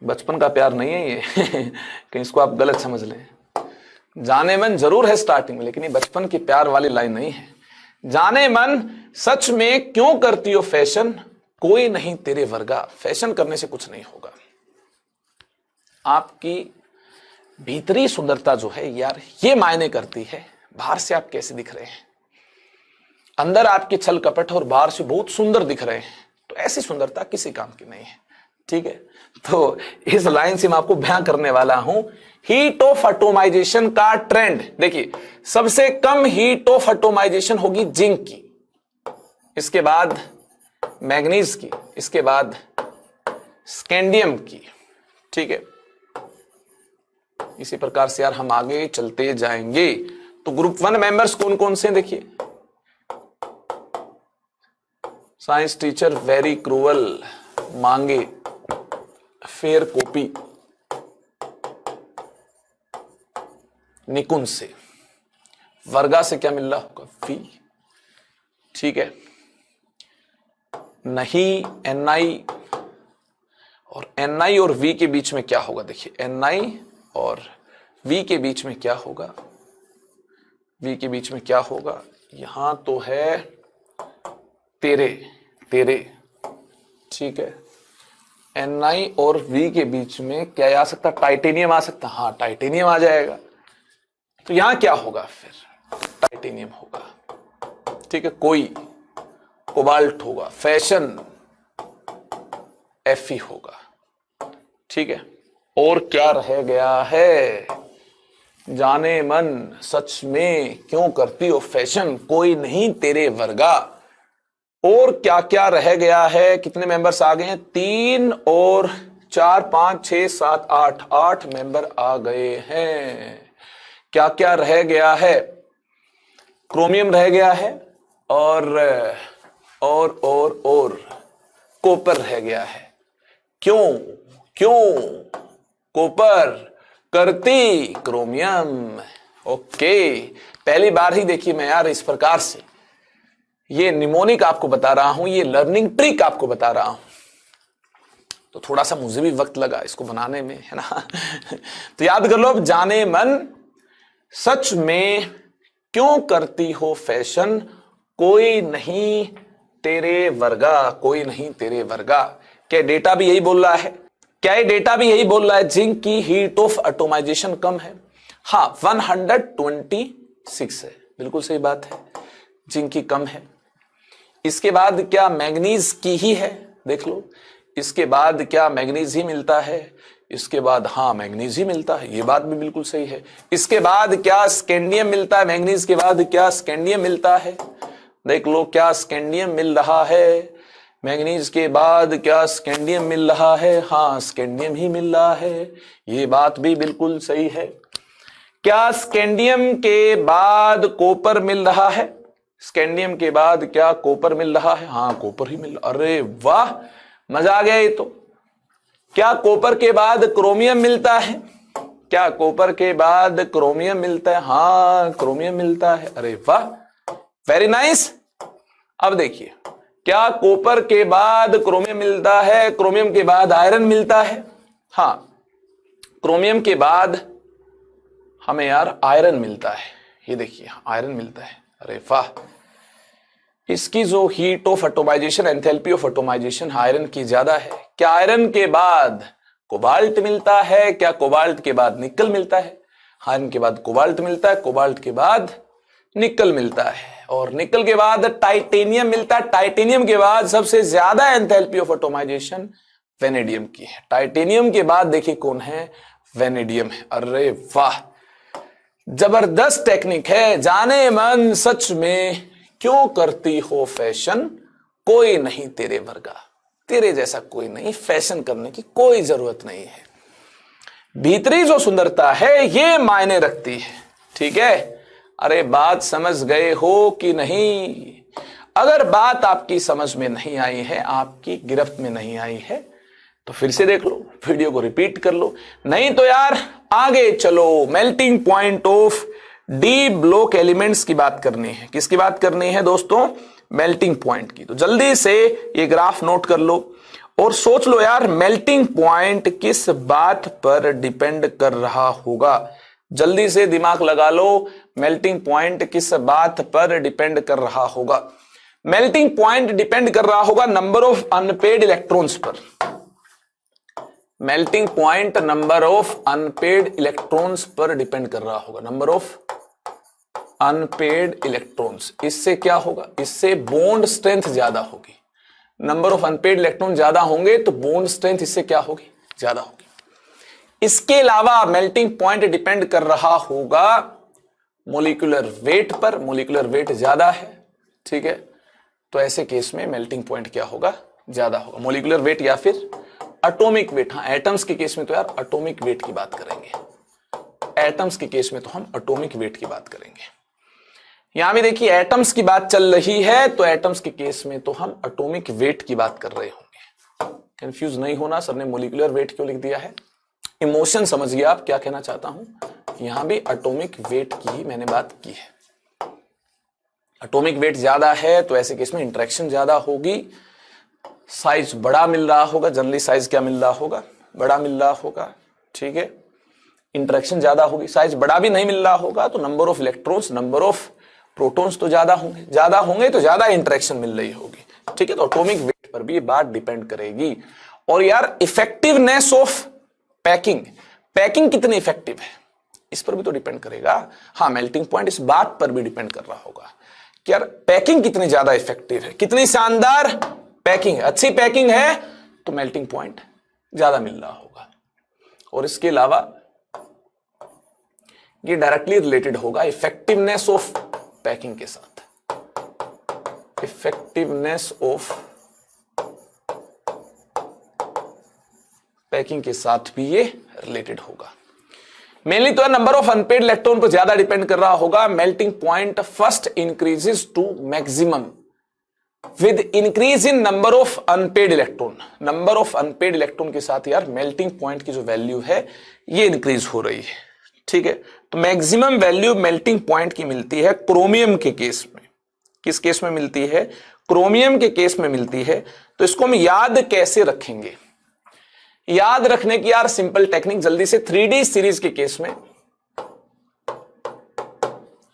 बचपन का प्यार नहीं है ये कहीं इसको आप गलत समझ लें। जाने मन जरूर है स्टार्टिंग में, लेकिन ये बचपन की प्यार वाली लाइन नहीं है। जाने मन सच में क्यों करती हो फैशन, कोई नहीं तेरे वर्गा। फैशन करने से कुछ नहीं होगा, आपकी भीतरी सुंदरता जो है यार ये मायने करती है बाहर से आप कैसे दिख रहे हैं। अंदर आपकी छल कपट और बाहर से बहुत सुंदर दिख रहे हैं, तो ऐसी सुंदरता किसी काम की नहीं है। ठीक है, तो इस लाइन से मैं आपको बयां करने वाला हूं हीट ऑफ एटोमाइजेशन का ट्रेंड। देखिए सबसे कम हीट ऑफ एटोमाइजेशन होगी जिंक की, इसके बाद मैग्नीज की, इसके बाद स्कैंडियम की। ठीक है, इसी प्रकार से यार हम आगे चलते जाएंगे। तो ग्रुप 1 मेंबर्स कौन कौन से देखिए, साइंस टीचर वेरी क्रूअल, मांगे, फेयर कॉपी, निकुंज से, वर्गा से क्या मिल रहा होगा, V। ठीक है, नहीं Ni, और Ni और V के बीच में क्या होगा, देखिए Ni और V के बीच में क्या होगा, V के बीच में क्या होगा, यहां तो है तेरे तेरे, ठीक है। Ni और V के बीच में क्या आ सकता, टाइटेनियम आ सकता, हाँ टाइटेनियम आ जाएगा। तो यहां क्या होगा, फिर टाइटेनियम होगा, ठीक है। कोई कोबाल्ट होगा, फैशन Fe होगा, ठीक है। और क्या रह गया है, जाने मन सच में क्यों करती हो फैशन, कोई नहीं तेरे वर्गा। और क्या क्या रह गया है, कितने मेंबर्स आ गए हैं, 3 और 4 5 6 7 8, 8 मेंबर आ गए हैं। क्या क्या रह गया है, क्रोमियम रह गया है, और कॉपर रह गया है। क्यों क्यों कॉपर करती क्रोमियम। ओके, पहली बार ही देखिए मैं यार इस प्रकार से ये निमोनिक आपको बता रहा हूं, ये लर्निंग ट्रिक आपको बता रहा हूं, तो थोड़ा सा मुझे भी वक्त लगा इसको बनाने में, है ना। तो याद कर लो, अब जाने मन सच में क्यों करती हो फैशन, कोई नहीं तेरे वर्गा, कोई नहीं तेरे वर्गा। क्या डेटा भी यही बोल रहा है, क्या ये डेटा भी यही बोल रहा है, जिंक की हीट ऑफ एटोमाइजेशन कम है, हाँ 126 है, बिल्कुल सही बात है, जिंक की कम है। इसके बाद क्या मैग्नीज की ही है, देख लो, इसके बाद क्या मैग्नीज ही मिलता है, इसके बाद हाँ मैग्नीज ही मिलता है, ये बात भी बिल्कुल सही है। इसके बाद क्या स्कैंडियम मिलता है, मैग्नीज के बाद क्या स्कैंडियम मिलता है, देख लो क्या स्कैंडियम मिल रहा है, मैग्नीज के बाद क्या स्कैंडियम मिल रहा है, हाँ स्कैंडियम ही मिल रहा है, ये बात भी बिल्कुल सही है। क्या स्कैंडियम के बाद कॉपर मिल रहा है, स्कैंडियम के बाद क्या कॉपर मिल रहा है, हाँ कॉपर ही मिल रहा, अरे वाह मजा आ गया ये तो। क्या कॉपर के बाद क्रोमियम मिलता है, क्या कॉपर के बाद क्रोमियम मिलता है, हाँ क्रोमियम मिलता है, अरे वाह वेरी नाइस। अब देखिए, क्या कॉपर के बाद क्रोमियम मिलता है, क्रोमियम के बाद आयरन मिलता है, हाँ क्रोमियम के बाद हमें यार आयरन मिलता है, ये देखिए आयरन मिलता है, अरे वाह। इसकी जो heat of atomisation, enthalpy of atomisation iron की ज्यादा है। क्या आयरन के बाद कोबाल्ट मिलता है, क्या कोबाल्ट के बाद निकल मिलता है, आयरन के बाद कोबाल्ट मिलता है, कोबाल्ट के बाद निकल मिलता है, और निकल के बाद टाइटेनियम मिलता है, टाइटेनियम के बाद सबसे ज्यादा एंथैल्पी ऑफ एटोमाइजेशन वेनेडियम की है, टाइटेनियम के बाद देखिए कौन है, वेनेडियम है। अरे वाह जबरदस्त टेक्निक है, जाने मन सच में क्यों करती हो फैशन, कोई नहीं तेरे वर्गा, तेरे जैसा कोई नहीं, फैशन करने की कोई जरूरत नहीं है। भीतरी जो सुंदरता है ये मायने रखती है, ठीक है। अरे बात समझ गए हो कि नहीं, अगर बात आपकी समझ में नहीं आई है, आपकी गिरफ्त में नहीं आई है, तो फिर से देख लो, वीडियो को रिपीट कर लो, नहीं तो यार आगे चलो। Melting point of D block elements की बात करनी है, किसकी बात करनी है दोस्तों, मेल्टिंग पॉइंट की। तो जल्दी से ये ग्राफ नोट कर लो और सोच लो यार मेल्टिंग पॉइंट किस बात पर डिपेंड कर रहा होगा, जल्दी से दिमाग लगा लो, मेल्टिंग पॉइंट किस बात पर डिपेंड कर रहा होगा। मेल्टिंग पॉइंट डिपेंड कर रहा होगा नंबर ऑफ अनपेड इलेक्ट्रॉन्स पर, melting point number of unpaired electrons पर डिपेंड कर रहा होगा, नंबर ऑफ अनपेड इलेक्ट्रॉन्स। इससे क्या होगा, इससे बॉन्ड स्ट्रेंथ ज्यादा होगी, नंबर ऑफ अनपेड इलेक्ट्रॉन ज्यादा होंगे तो बॉन्ड स्ट्रेंथ इससे क्या होगी, ज्यादा होगी। इसके अलावा मेल्टिंग पॉइंट डिपेंड कर रहा होगा मोलिकुलर वेट पर, मोलिकुलर वेट ज्यादा है, ठीक है, तो ऐसे केस में मेल्टिंग पॉइंट क्या होगा, ज्यादा होगा, मोलिकुलर वेट या फिर एटॉमिक वेट। हाँ एटम्स के केस में तो यार एटॉमिक वेट की बात करेंगे, एटम्स के केस में तो हम एटॉमिक वेट की बात करेंगे। यहां भी देखिए एटम्स की बात चल रही है, तो एटम्स के केस में तो हम एटॉमिक वेट की बात कर रहे होंगे। कंफ्यूज नहीं होना, सबने मोलिकुलर वेट क्यों लिख दिया है, इमोशन समझिए आप क्या कहना चाहता हूं, यहां भी एटॉमिक वेट की ही मैंने बात की है। एटॉमिक वेट ज्यादा है तो ऐसे केस में इंटरेक्शन ज्यादा होगी, साइज बड़ा मिल रहा होगा, जनरली साइज क्या मिल रहा होगा, बड़ा मिल रहा होगा, ठीक है। इंटरेक्शन ज्यादा होगी, साइज बड़ा भी नहीं मिल रहा होगा तो number of electrons, number of protons तो ज्यादा होंगे तो ज्यादा इंटरेक्शन मिल रही होगी, ठीक है। तो एटॉमिक वेट पर भी ये बात डिपेंड करेगी। और यार इफेक्टिवनेस ऑफ पैकिंग कितनी इफेक्टिव है इस पर भी तो डिपेंड करेगा। हाँ, मेल्टिंग पॉइंट इस बात पर भी डिपेंड कर रहा होगा कि यार पैकिंग कितनी ज्यादा इफेक्टिव है, कितनी शानदार पैकिंग है, अच्छी पैकिंग है तो मेल्टिंग पॉइंट ज्यादा मिल रहा होगा। और इसके अलावा ये डायरेक्टली रिलेटेड होगा इफेक्टिवनेस ऑफ पैकिंग के साथ, इफेक्टिवनेस ऑफ पैकिंग के साथ भी ये रिलेटेड होगा। मेनली तो नंबर ऑफ अनपेड इलेक्ट्रॉन पर ज्यादा डिपेंड कर रहा होगा। Melting point first increases to maximum with increase in number of unpaired electron. Number of unpaired electron के साथ यार मेल्टिंग पॉइंट की जो वैल्यू है ये इंक्रीज हो रही है, ठीक है। तो मैक्सिमम वैल्यू मेल्टिंग पॉइंट की मिलती है क्रोमियम के केस में। किस केस में मिलती है? क्रोमियम के केस में मिलती है। तो इसको हम याद कैसे रखेंगे? याद रखने की यार सिंपल टेक्निक जल्दी से 3D सीरीज के केस में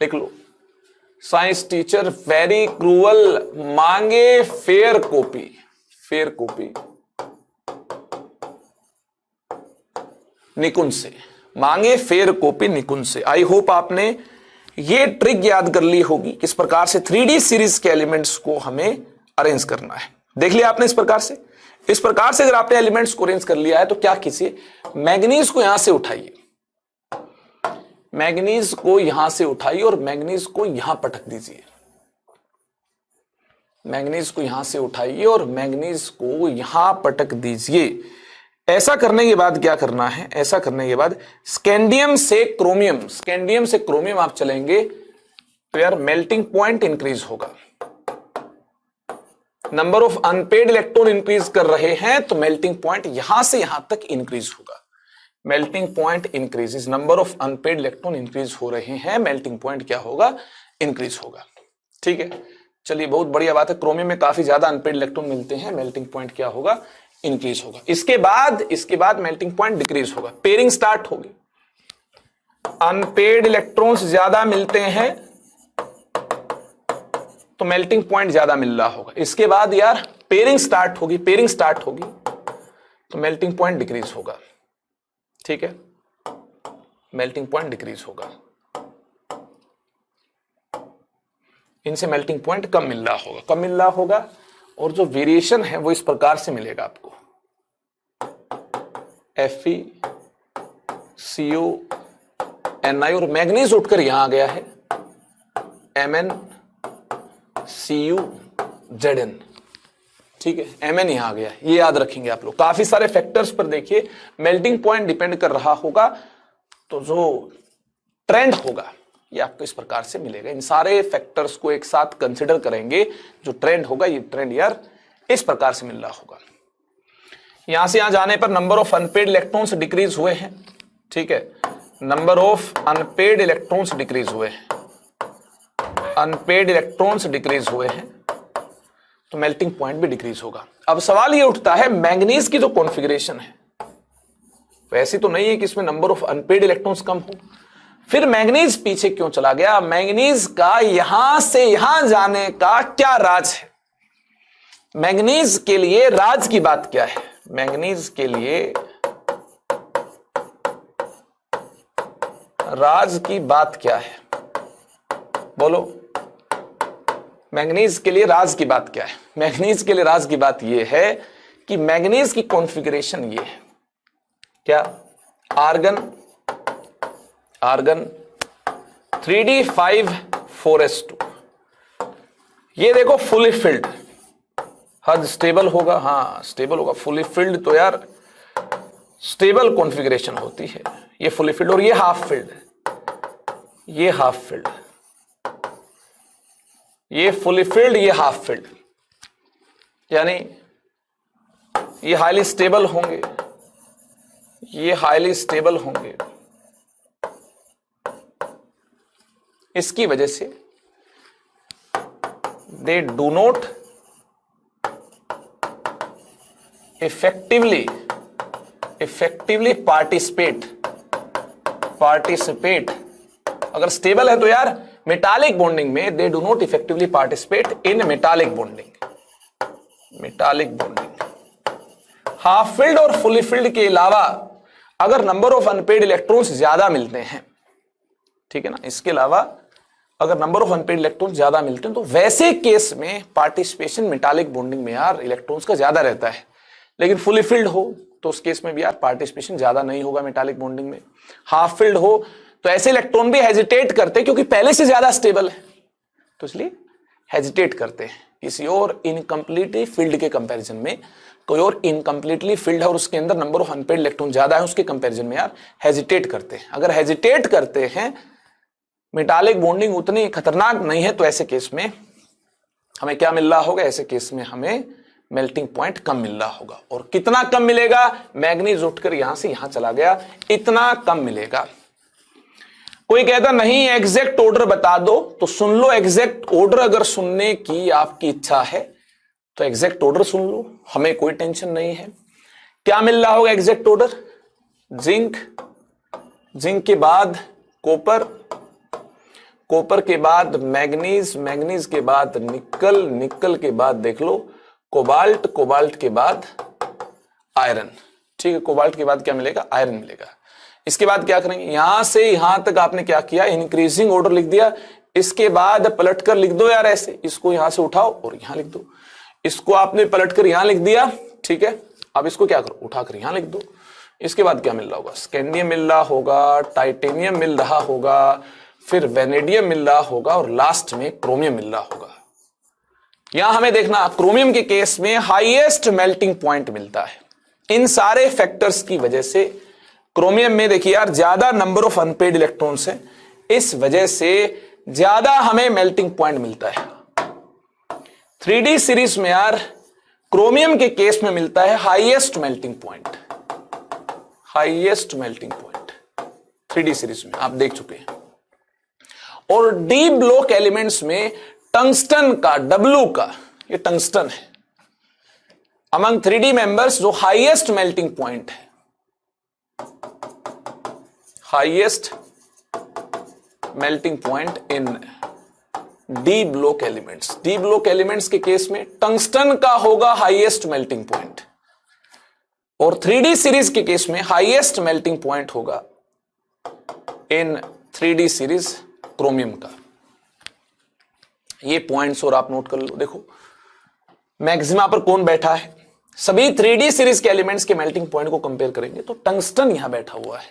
लिख लो। साइंस टीचर वेरी क्रूअल, मांगे फेयर कॉपी, फेयर कॉपी निकुंज से, मांगे फेयर कॉपी निकुंज से। आई होप आपने ये ट्रिक याद कर ली होगी किस प्रकार से 3D सीरीज के एलिमेंट्स को हमें अरेंज करना है। देख लिया आपने इस प्रकार से। इस प्रकार से अगर आपने एलिमेंट्स को अरेंज कर लिया है तो क्या कीजिए, मैग्नीज को यहां से उठाइए, मैग्नीज को यहां से उठाइए और मैग्नीज को यहां पटक दीजिए। मैग्नीज को यहां से उठाइए और मैग्नीज को यहां पटक दीजिए। ऐसा करने के बाद क्या करना है? ऐसा करने के बाद स्कैंडियम से क्रोमियम, स्कैंडियम से क्रोमियम आप चलेंगे तो यार मेल्टिंग पॉइंट इंक्रीज होगा। Number of unpaired electron increase कर रहे हैं तो मेल्टिंग पॉइंट यहां से यहां तक इंक्रीज होगा। Melting point increases, number of unpaired electron increase हो रहे हैं, मेल्टिंग पॉइंट क्या होगा? इंक्रीज होगा, ठीक है। चलिए बहुत बढ़िया बात है। क्रोमियम में काफी ज्यादा अनपेड इलेक्ट्रॉन मिलते हैं, मेल्टिंग पॉइंट क्या होगा? इंक्रीज होगा। इसके बाद मेल्टिंग पॉइंट डिक्रीज होगा, पेयरिंग स्टार्ट होगी। अनपेड इलेक्ट्रॉन्स ज्यादा मिलते हैं तो मेल्टिंग पॉइंट ज्यादा मिल रहा होगा। इसके बाद यार पेयरिंग स्टार्ट होगी, पेयरिंग स्टार्ट होगी तो मेल्टिंग पॉइंट डिक्रीज होगा, ठीक है। मेल्टिंग पॉइंट डिक्रीज होगा, इनसे मेल्टिंग पॉइंट कम मिल रहा होगा, कम मिल रहा होगा। और जो वेरिएशन है वो इस प्रकार से मिलेगा आपको, Fe CO Ni और मैग्नीज उठकर यहां आ गया है Mn Cu Zn, ठीक है। Mn यहां आ गया, ये याद रखेंगे आप लोग। काफी सारे फैक्टर्स पर देखिए मेल्टिंग पॉइंट डिपेंड कर रहा होगा, तो जो ट्रेंड होगा ये आपको इस प्रकार से मिलेगा। इन सारे फैक्टर्स को एक साथ कंसिडर करेंगे, जो ट्रेंड होगा ये ट्रेंड यार इस प्रकार से मिल रहा होगा। यहां से यहां जाने पर number of unpaired electrons decrease हुए हैं, ठीक है। Number of unpaired electrons decrease हुए हैं, अनपेड इलेक्ट्रॉन्स डिक्रीज हुए हैं तो मेल्टिंग पॉइंट भी डिक्रीज होगा। अब सवाल ये उठता है मैग्नीज की जो कॉन्फ़िगरेशन है वैसी तो नहीं है कि इसमें नंबर ऑफ अनपेड इलेक्ट्रॉन्स कम हो, फिर मैग्नीज पीछे क्यों चला गया? मैग्नीज का यहां से यहां जाने का क्या राज है? मैग्नीज के लिए राज की बात क्या है? मैग्नीज के लिए राज की बात क्या है? बोलो, मैग्नीज के लिए राज की बात क्या है? मैग्नीज के लिए राज की बात यह है कि मैग्नीज की कॉन्फ़िगरेशन ये है, क्या? आर्गन, आर्गन 3d5 4s2, ये देखो फुली फिल्ड, हद स्टेबल होगा, हाँ स्टेबल होगा। फुली फिल्ड तो यार स्टेबल कॉन्फ़िगरेशन होती है, ये फुली फिल्ड और ये हाफ फिल्ड, ये हाफ फिल्ड, ये फुली फिल्ड, ये हाफ फिल्ड, यानी ये हाईली स्टेबल होंगे, ये हाईली स्टेबल होंगे, इसकी वजह से they do not effectively participate. अगर स्टेबल है तो यार मेटालिक बॉन्डिंग में they do not effectively participate in metallic bonding. Half filled और फुली फिल्ड के अलावा अगर नंबर ऑफ अनपेड इलेक्ट्रॉन्स ज्यादा मिलते हैं, ठीक है ना, इसके अलावा अगर नंबर ऑफ अनपेड इलेक्ट्रॉन्स ज्यादा मिलते हैं तो वैसे केस में पार्टिसिपेशन मेटालिक बॉन्डिंग में यार इलेक्ट्रॉन्स का ज्यादा रहता है। लेकिन फुली फिल्ड हो तो उस केस में भी यार पार्टिसिपेशन ज्यादा नहीं होगा मेटालिक बॉन्डिंग में। हाफ फिल्ड हो तो ऐसे इलेक्ट्रॉन भी हेजिटेट करते हैं क्योंकि पहले से ज्यादा स्टेबल है, तो इसलिए हेजिटेट करते हैं। किसी और इनकम्प्लीटली फिल्ड के कंपैरिजन में, कोई और इनकम्प्लीटली फिल्ड है और उसके अंदर नंबर ऑफ अनपेड इलेक्ट्रॉन ज्यादा है, उसके कंपैरिजन में यार हेजिटेट करते हैं। अगर हेजिटेट करते हैं, मेटालिक बॉन्डिंग उतनी खतरनाक नहीं है, तो ऐसे केस में हमें क्या मिल रहा होगा? ऐसे केस में हमें मेल्टिंग पॉइंट कम मिल रहा होगा। और कितना कम मिलेगा? मैग्नीज उठकर यहां से यहां चला गया, इतना कम मिलेगा। कोई कहता नहीं एग्जैक्ट ऑर्डर बता दो, तो सुन लो एग्जैक्ट ऑर्डर। अगर सुनने की आपकी इच्छा है तो एग्जैक्ट ऑर्डर सुन लो, हमें कोई टेंशन नहीं है। क्या मिल रहा होगा एग्जैक्ट ऑर्डर? जिंक, जिंक के बाद कॉपर, कॉपर के बाद मैग्नीज, मैग्नीज के बाद निकल, निकल के बाद देख लो कोबाल्ट, कोबाल्ट के बाद आयरन। ठीक है, कोबाल्ट के बाद क्या मिलेगा? आयरन मिलेगा। इसके बाद क्या करेंगे? यहां से यहां तक आपने क्या किया? इंक्रीजिंग ऑर्डर लिख दिया। इसके बाद पलट कर लिख दो यार ऐसे, इसको यहां से उठाओ और यहां लिख दो। इसको आपने पलट कर यहां लिख दिया, ठीक है। अब इसको क्या करो? उठाकर यहां लिख दो। इसके बाद क्या मिल रहा होगा? स्कैंडियम मिल रहा होगा, टाइटेनियम मिल रहा होगा, फिर वेनेडियम मिल रहा होगा और लास्ट में क्रोमियम मिल रहा होगा। यहां हमें देखना, क्रोमियम के केस में हाईएस्ट मेल्टिंग पॉइंट मिलता है। इन सारे फैक्टर्स की वजह से क्रोमियम में देखिए यार ज्यादा नंबर ऑफ अनपेड इलेक्ट्रॉन्स है, इस वजह से ज्यादा हमें मेल्टिंग पॉइंट मिलता है। 3D सीरीज में यार क्रोमियम के केस में मिलता है highest melting point, highest melting point 3D series में आप देख चुके हैं। और डी ब्लॉक एलिमेंट्स में टंगस्टन का, W का, ये टंगस्टन है अमंग 3D मेंबर्स जो हाईएस्ट मेल्टिंग पॉइंट है, highest melting point in D block elements. D block elements के केस में टंगस्टन का होगा हाईएस्ट मेल्टिंग पॉइंट, और 3D सीरीज के केस में हाईएस्ट मेल्टिंग पॉइंट होगा इन 3D सीरीज क्रोमियम का। ये पॉइंट्स और आप नोट कर लो। देखो मैक्सिमा पर कौन बैठा है? सभी 3D सीरीज के एलिमेंट्स के मेल्टिंग पॉइंट को कंपेयर करेंगे तो टंगस्टन यहां बैठा हुआ है,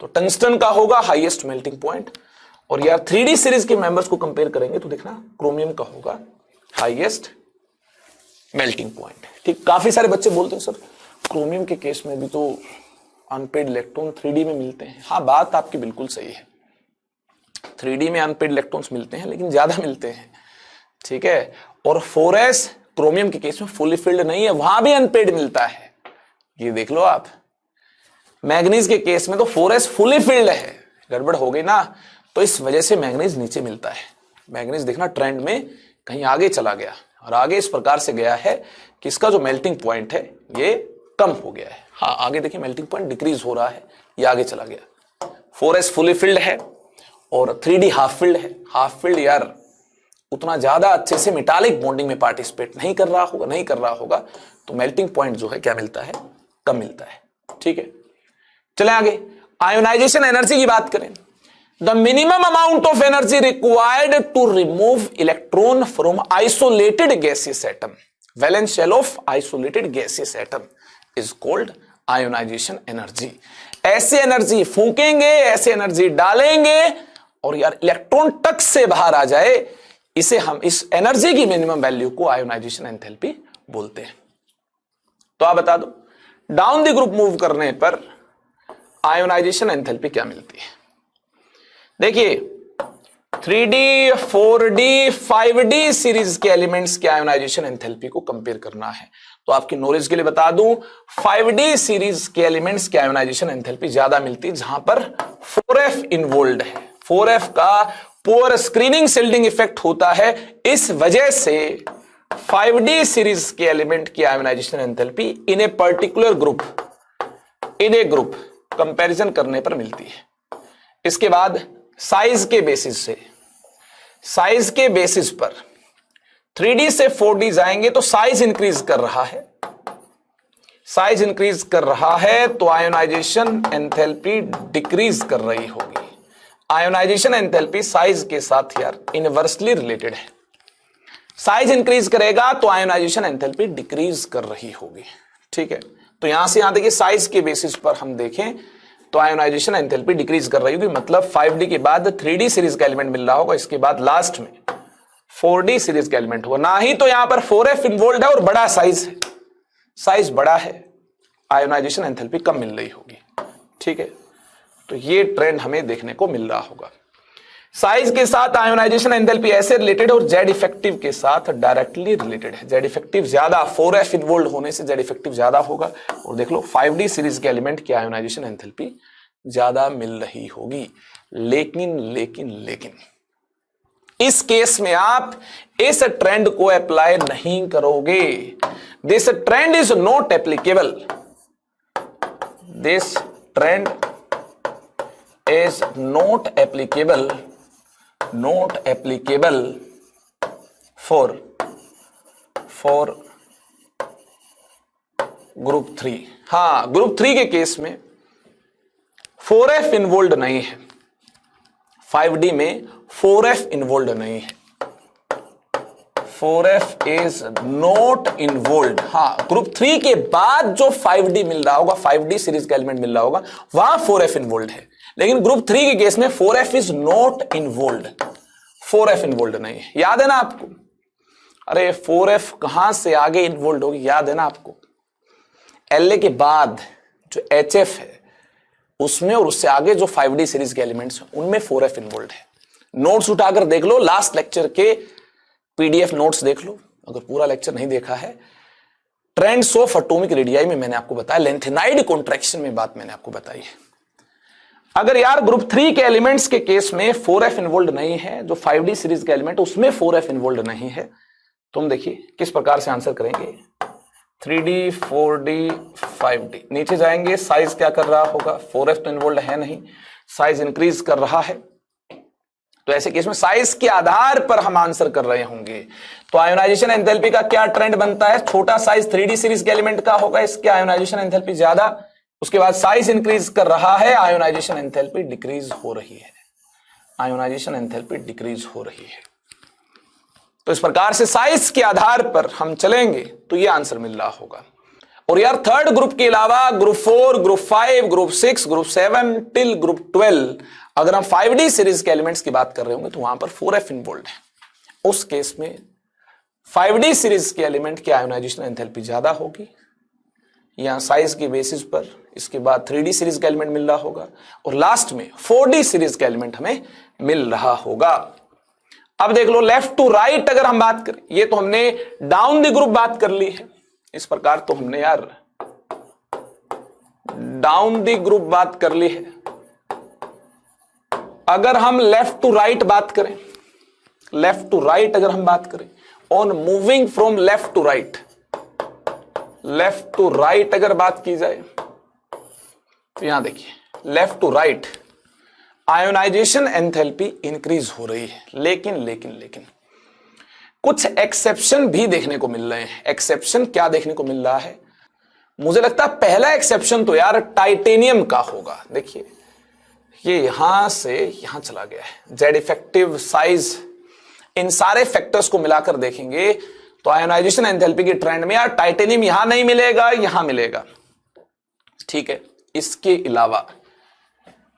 तो टंगस्टन का होगा हाईएस्ट मेल्टिंग पॉइंट। और यार 3D सीरीज के मेंबर्स को कंपेयर करेंगे तो देखना क्रोमियम का होगा हाईएस्ट मेल्टिंग पॉइंट। ठीक, काफी सारे बच्चे बोलते हैं सर क्रोमियम के केस में भी तो अनपेड इलेक्ट्रॉन 3D में मिलते हैं। हाँ, बात आपकी बिल्कुल सही है, 3D में अनपेड इलेक्ट्रॉन्स मिलते हैं लेकिन ज्यादा मिलते हैं, ठीक है। और 4s क्रोमियम के केस में फुली फिल्ड नहीं है, वहां भी अनपेड मिलता है। ये देख लो आप, मैग्नीज के केस में तो 4s फुली फिल्ड है, गड़बड़ हो गई ना, तो इस वजह से मैग्नीज नीचे मिलता है। मैग्नीज देखना ट्रेंड में कहीं आगे चला गया, और आगे इस प्रकार से गया है कि इसका जो मेल्टिंग पॉइंट है ये कम हो गया है। हाँ, आगे देखिए मेल्टिंग पॉइंट डिक्रीज हो रहा है, ये आगे चला गया। 4s फुली फिल्ड है और 3D हाफ फिल्ड है। हाफ फिल्ड यार उतना ज्यादा अच्छे से मेटालिक बॉन्डिंग में पार्टिसिपेट नहीं कर रहा होगा, तो मेल्टिंग पॉइंट जो है क्या मिलता है? कम मिलता है, ठीक है। चले आगे, आयोनाइजेशन एनर्जी की बात करें। The minimum amount of energy required to remove electron from isolated gaseous atom, valence shell of isolated gaseous atom is called ionisation energy. ऐसे एनर्जी फूकेंगे, ऐसे एनर्जी डालेंगे और यार इलेक्ट्रॉन टक से बाहर आ जाए, इसे हम, इस एनर्जी की मिनिमम वैल्यू को आयोनाइजेशन एंथैल्पी बोलते हैं। तो आप बता दो डाउन द ग्रुप मूव करने पर आयोनाइजेशन एंथैल्पी क्या मिलती है? देखिए 3D, 4D, 5D सीरीज के एलिमेंट्स के आयोनाइजेशन एंथैल्पी को कंपेयर करना है। तो आपकी नॉलेज के लिए बता दूं 5D सीरीज के एलिमेंट्स के आयोनाइजेशन एंथैल्पी ज्यादा मिलती है जहां पर 4f इन्वॉल्व है। 4f का पुअर स्क्रीनिंग शिल्डिंग इफेक्ट होता है। इस वजह से 5D सीरीज के एलिमेंट की ionisation enthalpy in a particular group, in A group comparison करने पर मिलती है। इसके बाद साइज के बेसिस से, साइज के बेसिस पर 3D से 4D जाएंगे तो साइज इंक्रीज कर रहा है, साइज इंक्रीज कर रहा है तो आयोनाइजेशन एंथैल्पी डिक्रीज कर रही होगी। आयोनाइजेशन एंथैल्पी साइज के साथ यार इनवर्सली रिलेटेड है। साइज इंक्रीज करेगा तो आयोनाइजेशन एंथैल्पी डिक्रीज कर रही होगी। ठीक है, तो यहां से यहां देखिए साइज के बेसिस पर हम देखें तो आयोनाइजेशन एंथैल्पी डिक्रीज कर रही होगी, मतलब 5D के बाद 3D सीरीज का एलिमेंट मिल रहा होगा, इसके बाद लास्ट में 4D सीरीज का एलिमेंट होगा। ना ही तो यहां पर 4F इन्वॉल्व है और बड़ा साइज है, साइज बड़ा है, आयोनाइजेशन एंथैल्पी कम मिल रही होगी। ठीक है, तो ये ट्रेंड हमें देखने को मिल रहा होगा। साइज के साथ आयोनाइजेशन एंथैल्पी ऐसे रिलेटेड और जेड इफेक्टिव के साथ डायरेक्टली रिलेटेड है। जेड इफेक्टिव ज्यादा, 4F इन्वॉल्व होने से जेड इफेक्टिव ज्यादा होगा। और देख लो 5D सीरीज के एलिमेंट की आयोनाइजेशन एंथैल्पी ज्यादा मिल रही होगी। लेकिन लेकिन लेकिन इस केस में आप इस ट्रेंड को अप्लाई नहीं करोगे। This trend is not applicable, this trend is not applicable for group 3। हाँ, ग्रुप 3 के केस में 4F इन्वॉल्व नहीं है, 5D में 4F इन्वॉल्व नहीं है, 4F इज नॉट इन्वॉल्व। हाँ, ग्रुप 3 के बाद जो 5D मिल रहा होगा, 5D सीरीज का एलिमेंट मिल रहा होगा, वहां 4F इन्वॉल्व है। लेकिन ग्रुप 3 के केस में 4F is not involve, 4F involve नहीं है। याद है ना आपको? अरे 4F कहां से आगे इन्वॉल्व होगी, याद है ना आपको? LA के बाद जो HF है उसमें और उससे आगे जो 5D सीरीज के एलिमेंट्स हैं उनमें 4F इन्वॉल्व है। नोट्स उठाकर देख लो, लास्ट लेक्चर के PDF नोट्स देख लो अगर पूरा लेक्चर नहीं देखा है। ट्रेंड्स ऑफ एटॉमिक रेडियाई में मैंने आपको बताया, लेंथेनाइड कॉन्ट्रैक्शन में बात मैंने आपको बताई है। अगर यार ग्रुप 3 के एलिमेंट्स के केस में 4F इन्वॉल्व नहीं है, जो 5D सीरीज के एलिमेंट उसमें 4F इन्वॉल्व नहीं है, तुम देखिए किस प्रकार से आंसर करेंगे। 3D 4D 5D नीचे जाएंगे, साइज क्या कर रहा होगा, 4F तो इन्वॉल्व है नहीं, साइज इंक्रीज कर रहा है। तो ऐसे केस में साइज के आधार पर हम आंसर कर रहे होंगे। तो आयोनाइजेशन एंथैल्पी का क्या ट्रेंड बनता है? छोटा साइज 3D सीरीज के एलिमेंट का होगा, इसके आयोनाइजेशन एंथैल्पी ज्यादा, उसके बाद साइज इंक्रीज कर रहा है, आयोनाइजेशन एंथैल्पी डिक्रीज हो रही है, आयोनाइजेशन एंथैल्पी डिक्रीज हो रही है। तो इस प्रकार से साइज के आधार पर हम चलेंगे तो ये आंसर मिल रहा होगा। और यार थर्ड ग्रुप के अलावा group 4, group 5, group 6, group 7 till group 12 अगर हम 5D सीरीज के एलिमेंट्स की बात कर रहे होंगे तो वहां पर 4F इन्वॉल्व है। उस केस में 5D सीरीज के एलिमेंट की आयोनाइजेशन एंथैल्पी ज्यादा होगी, यहां साइज के बेसिस पर। इसके बाद 3D सीरीज का एलिमेंट मिल रहा होगा और लास्ट में 4D सीरीज का एलिमेंट हमें मिल रहा होगा। अब देख लो लेफ्ट टू राइट अगर हम बात करें, ये तो हमने डाउन द ग्रुप बात कर ली है, इस प्रकार तो हमने यार डाउन द ग्रुप बात कर ली है। अगर हम लेफ्ट टू राइट बात करें, लेफ्ट टू राइट अगर हम बात करें, on moving from left to right, left to right अगर बात की जाए तो यहां देखिए left to right ionisation enthalpy increase हो रही है। लेकिन लेकिन लेकिन कुछ एक्सेप्शन भी देखने को मिल रहे हैं। एक्सेप्शन क्या देखने को मिल रहा है? मुझे लगता है पहला एक्सेप्शन तो यार टाइटेनियम का होगा। देखिए ये यहां से यहां चला गया है, जेड इफेक्टिव, साइज, इन सारे फैक्टर्स को मिलाकर देखेंगे तो आयोनाइजेशन एंथैल्पी की ट्रेंड में यार टाइटेनियम यहां नहीं मिलेगा, यहां मिलेगा। ठीक है, इसके अलावा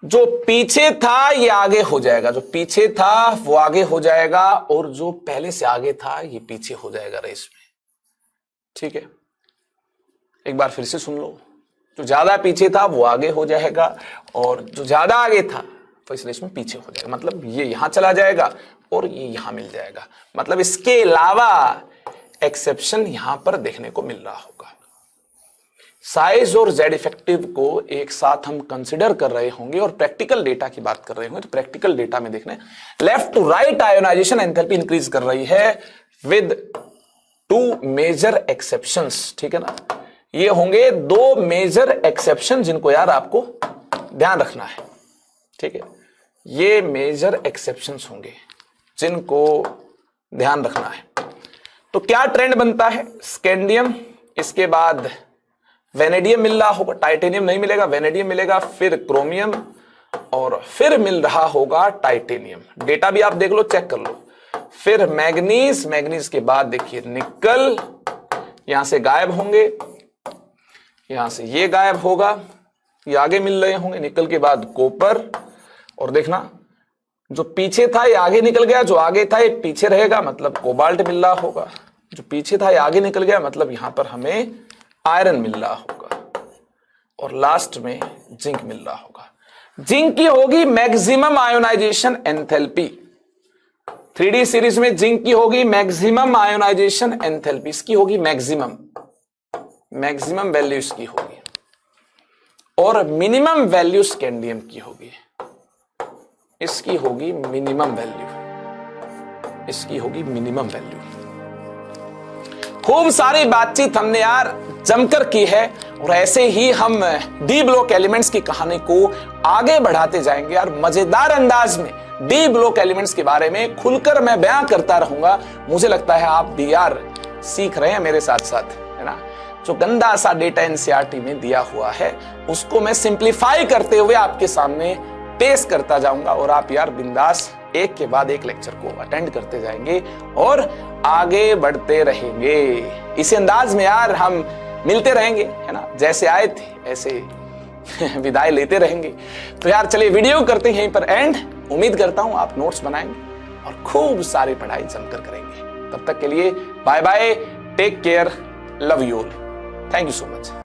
जो पीछे था ये आगे हो जाएगा, जो पीछे था वो आगे हो जाएगा और जो पहले से आगे था ये पीछे हो जाएगा रेस में। ठीक है, एक बार फिर से सुन लो, जो ज्यादा पीछे था वो आगे हो जाएगा और जो ज्यादा आगे था वो इस रेस में पीछे हो जाएगा। मतलब ये यहां चला जाएगा और ये यहां मिल जाएगा। मतलब इसके अलावा एक्सेप्शन यहां पर देखने को मिल रहा होगा। साइज और जेड इफेक्टिव को एक साथ हम कंसिडर कर रहे होंगे और प्रैक्टिकल डेटा की बात कर रहे होंगे, तो प्रैक्टिकल डेटा में देखना left to right ionisation enthalpy increase कर रही है विद 2 मेजर एक्सेप्शंस। ठीक है ना, ये होंगे 2 मेजर एक्सेप्शन जिनको यार आपको ध्यान रखना है। ठीक है, ये मेजर एक्सेप्शंस होंगे जिनको ध्यान रखना है। तो क्या ट्रेंड बनता है, स्कैंडियम, इसके बाद वेनेडियम मिल रहा होगा, टाइटेनियम नहीं मिलेगा, वेनेडियम मिलेगा, फिर क्रोमियम और फिर मिल रहा होगा टाइटेनियम। डेटा भी आप देख लो, चेक कर लो। फिर मैग्नीज, मैग्नीज के बाद देखिए निकल, यहां से गायब होंगे, यहां से ये गायब होगा, ये आगे मिल रहे होंगे। निकल के बाद कॉपर, और देखना जो पीछे था ये आगे निकल गया, जो आगे था ये पीछे रहेगा, मतलब कोबाल्ट मिल रहा होगा। जो पीछे था ये आगे निकल गया, मतलब यहां पर हमें आयरन मिल रहा होगा। और लास्ट में जिंक मिल रहा होगा। जिंक की होगी maximum ionisation enthalpy. 3D series में जिंक की होगी मैक्सिमम आयोनाइजेशन एंथैल्पी, इसकी होगी मैक्सिमम, मैक्सिमम वैल्यू इसकी होगी। और मिनिमम वैल्यू स्कैंडियम की होगी, इसकी होगी मिनिमम वैल्यू, इसकी होगी मिनिमम वैल्यू। खूब सारी बातचीत हमने यार जमकर की है और ऐसे ही हम डी ब्लॉक एलिमेंट्स की कहानी को आगे बढ़ाते जाएंगे यार। मजेदार अंदाज में डी ब्लॉक एलिमेंट्स के बारे में खुलकर मैं बयां करता रहूंगा। मुझे लगता है आप भी यार सीख रहे हैं मेरे साथ साथ, है ना। जो गंदा सा डेटा एनसीईआरटी में दिया हुआ है उसको मैं सिंप्लीफाई करते हुए आपके सामने पेश करता जाऊंगा और आप यार बिंदास एक के बाद एक लेक्चर को अटेंड करते जाएंगे और आगे बढ़ते रहेंगे। इसी अंदाज में यार हम मिलते रहेंगे, है ना, जैसे आए थे ऐसे विदाई लेते रहेंगे। तो यार चलिए वीडियो करते हैं यहीं पर एंड। उम्मीद करता हूं आप नोट्स बनाएंगे और खूब सारी पढ़ाई जमकर करेंगे। तब तक के लिए bye bye, take care, love you all, thank you so much.